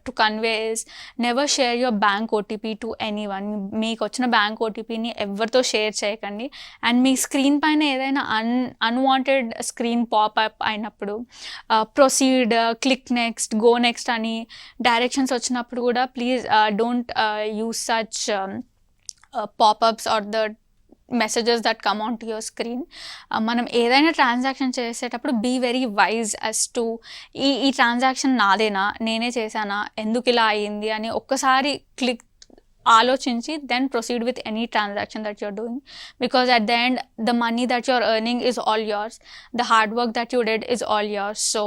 to convey is never share your bank OTP to anyone. మీకు వచ్చిన bank ఓటీపీని ఎవరితో share చేయకండి. And me screen పైన ఏదైనా unwanted screen popup అయినప్పుడు proceed, click next, go next అని directions వచ్చినప్పుడు కూడా please don't use such popups or the messages that come on to your screen. మనం ఏదైనా ట్రాన్సాక్షన్ చేసేటప్పుడు be very wise as to ఈ ట్రాన్సాక్షన్ నాదేనా, నేనే చేశానా, ఎందుకు ఇలా అయ్యింది అని ఒక్కసారి ఆలోచించి then proceed with any transaction that you're doing. Because at the end the money that you're earning is all yours, the hard work that you did is all yours. So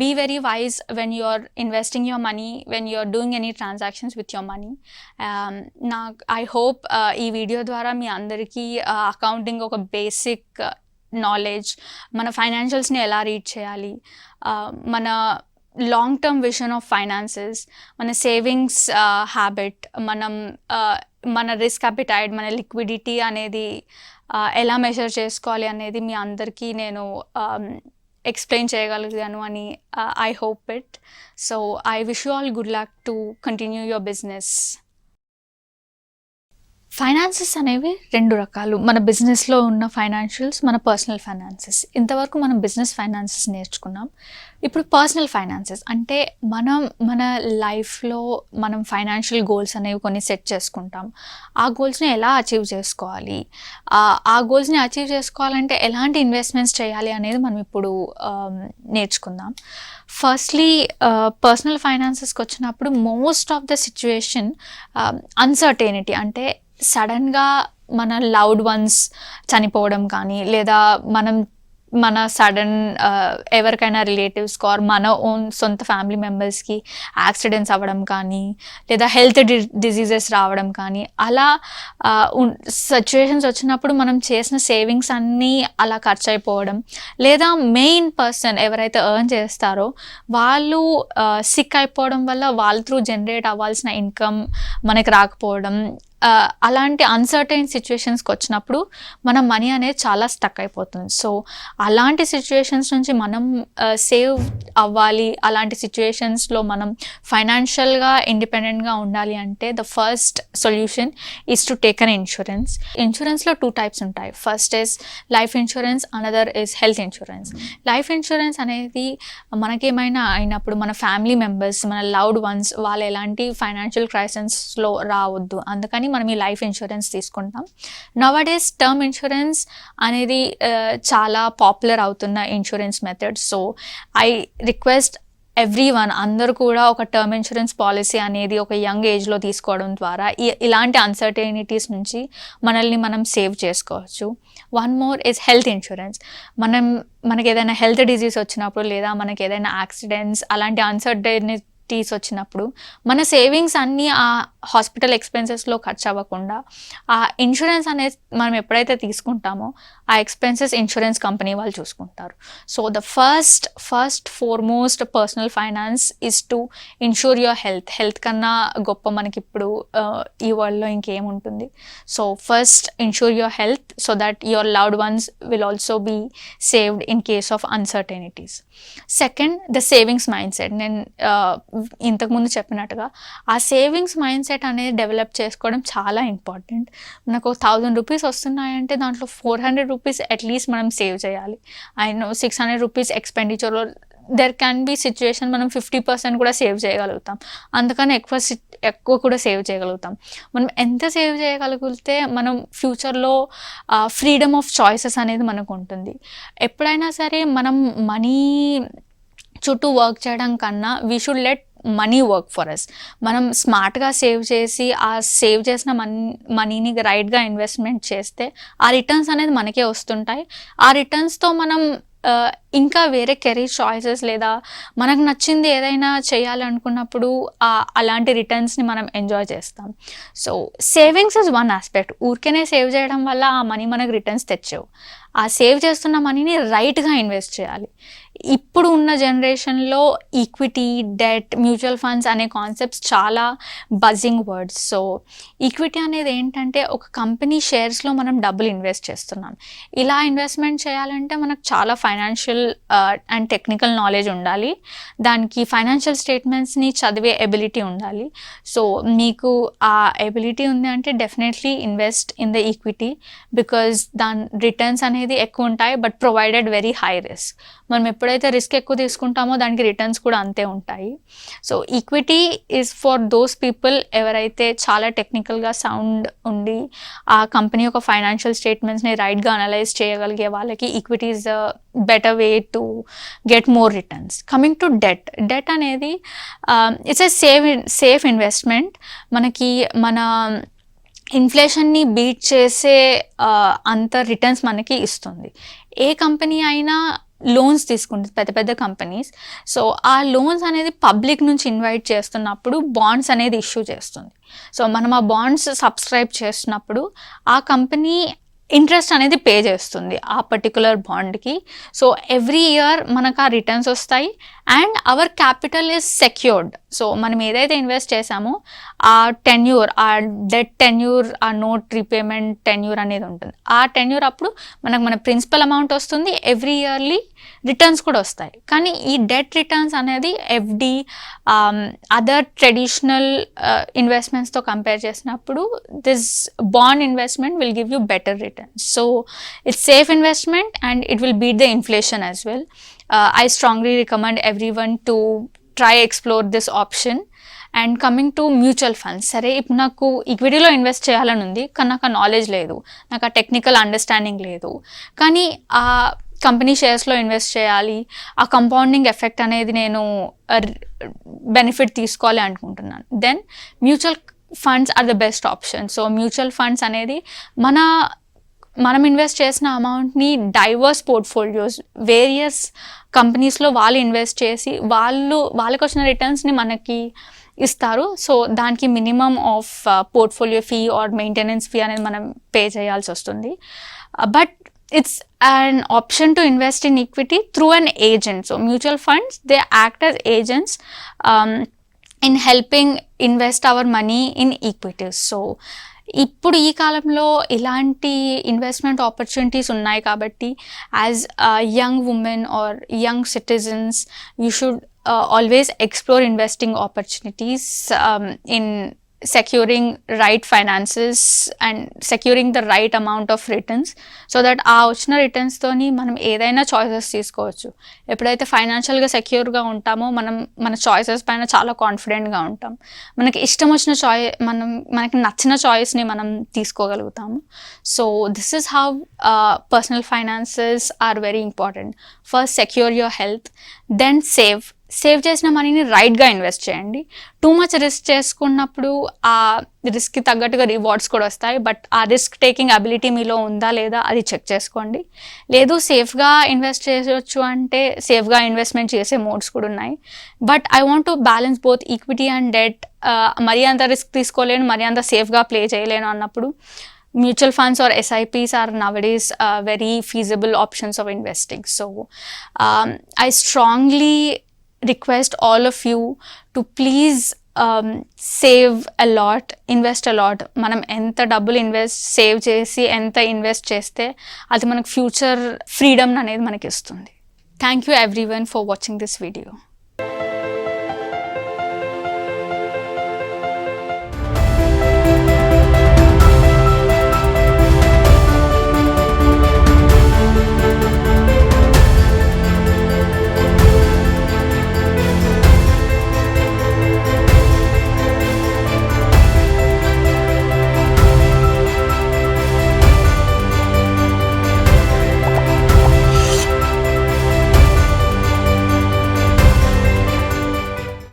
be very wise when you're investing your money, when you're doing any transactions with your money. I hope ఈ video ద్వారా మీ అందరికీ accounting ఒక basic knowledge, మన ఫైనాన్షియల్స్ని ఎలా read చేయాలి, మన long term vision of finances, మన savings habit, మన రిస్క్ అపిటైట్, మన లిక్విడిటీ అనేది ఎలా మెజర్ చేసుకోవాలి అనేది మీ అందరికీ నేను ఎక్స్ప్లెయిన్ చేయగలిగాను అని I hope it. So I wish you all good luck to continue your business. Finances అనేవి 2 రకాలు, మన బిజినెస్లో ఉన్న ఫైనాన్షియల్స్, మన పర్సనల్ ఫైనాన్సెస్. ఇంతవరకు మనం బిజినెస్ ఫైనాన్సెస్ నేర్చుకున్నాం. ఇప్పుడు పర్సనల్ ఫైనాన్సెస్ అంటే మన లైఫ్లో మనం ఫైనాన్షియల్ గోల్స్ అనేవి కొన్ని సెట్ చేసుకుంటాం. ఆ గోల్స్ని ఎలా అచీవ్ చేసుకోవాలి, ఆ గోల్స్ని అచీవ్ చేసుకోవాలంటే ఎలాంటి ఇన్వెస్ట్మెంట్స్ చేయాలి అనేది మనం ఇప్పుడు నేర్చుకుందాం. ఫస్ట్లీ పర్సనల్ ఫైనాన్సెస్కి వచ్చినప్పుడు most of the situation uncertainty, అంటే సడన్గా మన లవ్డ్ వన్స్ చనిపోవడం కానీ, లేదా మన సడన్ ఎవరికైనా రిలేటివ్స్కి ఆర్ మన ఓన్ సొంత ఫ్యామిలీ మెంబర్స్కి యాక్సిడెంట్స్ అవ్వడం కానీ, లేదా హెల్త్ డిజీజెస్ రావడం కానీ, అలా సిచ్యువేషన్స్ వచ్చినప్పుడు మనం చేసిన సేవింగ్స్ అన్నీ అలా ఖర్చు అయిపోవడం, లేదా మెయిన్ పర్సన్ ఎవరైతే ఎర్న్ చేస్తారో వాళ్ళు సిక్ అయిపోవడం వల్ల వాళ్ళ త్రూ జనరేట్ అవ్వాల్సిన ఇన్కమ్ మనకి రాకపోవడం, అలాంటి అన్సర్టైన్ సిచ్యువేషన్స్కి వచ్చినప్పుడు మన మనీ అనేది చాలా స్టక్ అయిపోతుంది. సో అలాంటి సిచ్యువేషన్స్ నుంచి మనం సేవ్ అవ్వాలి, అలాంటి సిచ్యువేషన్స్లో మనం ఫైనాన్షియల్గా ఇండిపెండెంట్గా ఉండాలి అంటే the first solution is to take an insurance. ఇన్సూరెన్స్లో 2 types ఉంటాయి. First is life insurance, another is health insurance. Life insurance అనేది మనకేమైనా అయినప్పుడు మన ఫ్యామిలీ మెంబర్స్, మన లవ్డ్ వన్స్ వాళ్ళు ఎలాంటి ఫైనాన్షియల్ క్రైసిస్లో రావద్దు, అందుకని మనం ఈ లైఫ్ ఇన్సూరెన్స్ తీసుకుంటాం. నవడేస్ టర్మ్ ఇన్సూరెన్స్ అనేది చాలా పాపులర్ అవుతున్న insurance method. So I request everyone, అందరూ కూడా ఒక టర్మ్ ఇన్సూరెన్స్ పాలసీ అనేది ఒక యంగ్ ఏజ్లో తీసుకోవడం ద్వారా ఇలాంటి అన్సర్టైనిటీస్ నుంచి మనల్ని మనం సేవ్ చేసుకోవచ్చు. One more is health insurance. మనకి ఏదైనా హెల్త్ డిజీజ్ వచ్చినప్పుడు లేదా మనకి ఏదైనా యాక్సిడెంట్స్ అలాంటి అన్సర్టైనిటీస్ వచ్చినప్పుడు మన సేవింగ్స్ అన్నీ ఆ హాస్పిటల్ ఎక్స్పెన్సెస్లో ఖర్చు అవ్వకుండా ఆ ఇన్సూరెన్స్ అనేది మనం ఎప్పుడైతే తీసుకుంటామో ఆ ఎక్స్పెన్సెస్ ఇన్సూరెన్స్ కంపెనీ వాళ్ళు చూసుకుంటారు. So the first foremost personal finance is to insure your health కన్నా గొప్ప మనకి ఇప్పుడు ఈ వరల్డ్లో ఇంకేముంటుంది. So first insure your health so that your loved ones will also be saved in case of uncertainties. Second, the savings mindset. నేను ఇంతకుముందు చెప్పినట్టుగా ఆ సేవింగ్స్ మైండ్ సెట్ అనేది డెవలప్ చేసుకోవడం చాలా ఇంపార్టెంట్. మనకు 1000 రూపీస్ వస్తున్నాయంటే దాంట్లో 400 రూపీస్ అట్లీస్ట్ మనం సేవ్ చేయాలి. నో 600 రూపీస్ ఎక్స్పెండిచర్లో దెర్ క్యాన్ బి సిచ్యువేషన్ మనం 50% కూడా సేవ్ చేయగలుగుతాం, అందుకని ఎక్కువ కూడా సేవ్ చేయగలుగుతాం. మనం ఎంత సేవ్ చేయగలిగితే మనం ఫ్యూచర్లో ఫ్రీడమ్ ఆఫ్ చాయిసెస్ అనేది మనకు ఉంటుంది. ఎప్పుడైనా సరే మనం మనీ చుట్టూ వర్క్ చేయడం కన్నా we should let money work for us. మనం స్మార్ట్గా సేవ్ చేసి ఆ సేవ్ చేసిన మనీని రైట్గా ఇన్వెస్ట్మెంట్ చేస్తే ఆ రిటర్న్స్ అనేది మనకే వస్తుంటాయి. ఆ రిటర్న్స్తో మనం ఇంకా వేరే కెరీర్ చాయిసెస్ లేదా మనకు నచ్చింది ఏదైనా చేయాలనుకున్నప్పుడు అలాంటి రిటర్న్స్ని మనం ఎంజాయ్ చేస్తాం. So savings is one aspect. ఊరికేనే సేవ్ చేయడం వల్ల ఆ మనీ మనకు రిటర్న్స్ తెచ్చేవు. ఆ సేవ్ చేస్తున్న మనీని రైట్గా ఇన్వెస్ట్ చేయాలి. ఇప్పుడు ఉన్న జనరేషన్లో ఈక్విటీ, డెట్, మ్యూచువల్ ఫండ్స్ అనే కాన్సెప్ట్స్ చాలా బజింగ్ వర్డ్స్. సో ఈక్విటీ అనేది ఏంటంటే ఒక కంపెనీ షేర్స్లో మనం డబ్బులు ఇన్వెస్ట్ చేస్తున్నాం. ఇలా ఇన్వెస్ట్మెంట్ చేయాలంటే మనకు చాలా ఫైనాన్షియల్ అండ్ టెక్నికల్ నాలెడ్జ్ ఉండాలి. దానికి ఫైనాన్షియల్ స్టేట్మెంట్స్ని చదివే ఎబిలిటీ ఉండాలి. సో మీకు ఆ ఎబిలిటీ ఉంది అంటే definitely invest in the equity because దాని రిటర్న్స్ అనేది ఎక్కువ ఉంటాయి, but provided very high risk. మనం ఎప్పుడైతే రిస్క్ ఎక్కువ తీసుకుంటామో దానికి రిటర్న్స్ కూడా అంతే ఉంటాయి. So equity is for those people ఎవరైతే చాలా టెక్నికల్గా సౌండ్ ఉండి ఆ కంపెనీ యొక్క ఫైనాన్షియల్ స్టేట్మెంట్స్ని రైట్గా అనలైజ్ చేయగలిగే వాళ్ళకి equity is the better way to get more returns. Coming to debt అనేది ఇట్స్ ఎ సేఫ్ ఇన్వెస్ట్మెంట్. మనకి మన ఇన్ఫ్లేషన్ని బీట్ చేసే అంత రిటర్న్స్ మనకి ఇస్తుంది. ఏ కంపెనీ అయినా లోన్స్ తీసుకుంటుంది, పెద్ద పెద్ద కంపెనీస్. సో ఆ లోన్స్ అనేది పబ్లిక్ నుంచి ఇన్వైట్ చేస్తున్నప్పుడు బాండ్స్ అనేది ఇష్యూ చేస్తుంది. సో మనం ఆ బాండ్స్ సబ్స్క్రైబ్ చేస్తున్నప్పుడు ఆ కంపెనీ ఇంట్రెస్ట్ అనేది పే చేస్తుంది ఆ పర్టికులర్ బాండ్కి. సో ఎవ్రీ ఇయర్ మనకు ఆ రిటర్న్స్ వస్తాయి and hour capital is secured. So మనం ఏదైతే ఇన్వెస్ట్ చేసామో ఆ టెన్యూర్, ఆ డెట్ టెన్యూర్, ఆ నోట్ రీపేమెంట్ టెన్యూర్ అనేది ఉంటుంది. ఆ టెన్యూర్ అప్పుడు మన ప్రిన్సిపల్ అమౌంట్ వస్తుంది, ఎవ్రీ ఇయర్లీ రిటర్న్స్ కూడా వస్తాయి. కానీ ఈ డెట్ రిటర్న్స్ అనేది ఎఫ్డి, అదర్ ట్రెడిషనల్ ఇన్వెస్ట్మెంట్స్తో కంపేర్ చేసినప్పుడు this bond investment will give you better returns. So it's safe investment and it will beat the inflation as well. I strongly recommend everyone to try explore this option. And coming to mutual funds, సరే ఇప్పుడు నాకు ఈక్విటీలో invest చేయాలని ఉంది కానీ నాకు ఆ knowledge లేదు, నాకు ఆ టెక్నికల్ అండర్స్టాండింగ్ లేదు, కానీ ఆ కంపెనీ షేర్స్లో ఇన్వెస్ట్ చేయాలి, ఆ కంపౌండింగ్ ఎఫెక్ట్ అనేది నేను బెనిఫిట్ తీసుకోవాలి అనుకుంటున్నాను, then mutual funds are the best option. So mutual funds అనేది మనం ఇన్వెస్ట్ చేసిన అమౌంట్ని డైవర్స్ పోర్ట్ఫోలియోస్ వేరియస్ కంపెనీస్లో వాళ్ళు ఇన్వెస్ట్ చేసి వాళ్ళకి వచ్చిన రిటర్న్స్ని మనకి ఇస్తారు. సో దానికి minimum of portfolio fee are maintenance fee అనేది మనం పే చేయాల్సి వస్తుంది. But it's an option to invest in equity through an agent. So mutual funds, they act as agents in helping invest our money in equities. So ఇప్పుడు ఈ కాలంలో ఇలాంటి investment opportunities ఉన్నాయి కాబట్టి as young women or young citizens you should always explore investing opportunities in securing right finances and securing the right amount of returns so that ఆ వచ్చిన రిటర్న్స్తోని మనం ఏదైనా చాయిసెస్ తీసుకోవచ్చు. ఎప్పుడైతే ఫైనాన్షియల్గా సెక్యూర్గా ఉంటామో మనం మన చాయిసెస్ పైన చాలా కాన్ఫిడెంట్గా ఉంటాం. మనకి ఇష్టం వచ్చిన మనకి నచ్చిన చాయిస్ని మనం తీసుకోగలుగుతాము. So this is how personal finances are very important. First secure your health, then save చేసిన మనీని రైట్గా ఇన్వెస్ట్ చేయండి. టూ మచ్ రిస్క్ చేసుకున్నప్పుడు ఆ రిస్క్కి తగ్గట్టుగా రివార్డ్స్ కూడా వస్తాయి. బట్ ఆ రిస్క్ టేకింగ్ అబిలిటీ మీలో ఉందా లేదా అది చెక్ చేసుకోండి. లేదు సేఫ్గా ఇన్వెస్ట్ చేయవచ్చు అంటే సేఫ్గా ఇన్వెస్ట్మెంట్ చేసే మోడ్స్ కూడా ఉన్నాయి. But I want to balance both equity and debt. మరీ అంత రిస్క్ తీసుకోలేను, మరీ అంత సేఫ్గా ప్లే చేయలేను అన్నప్పుడు mutual funds or SIPs are nowadays very feasible options of investing. So I strongly request all of you to please save a lot, invest a lot. మనం ఎంత డబ్బులు సేవ్ చేసి ఎంత ఇన్వెస్ట్ చేస్తే అది మనకు ఫ్యూచర్ ఫ్రీడమ్ అనేది మనకి ఇస్తుంది. Thank you everyone for watching this video.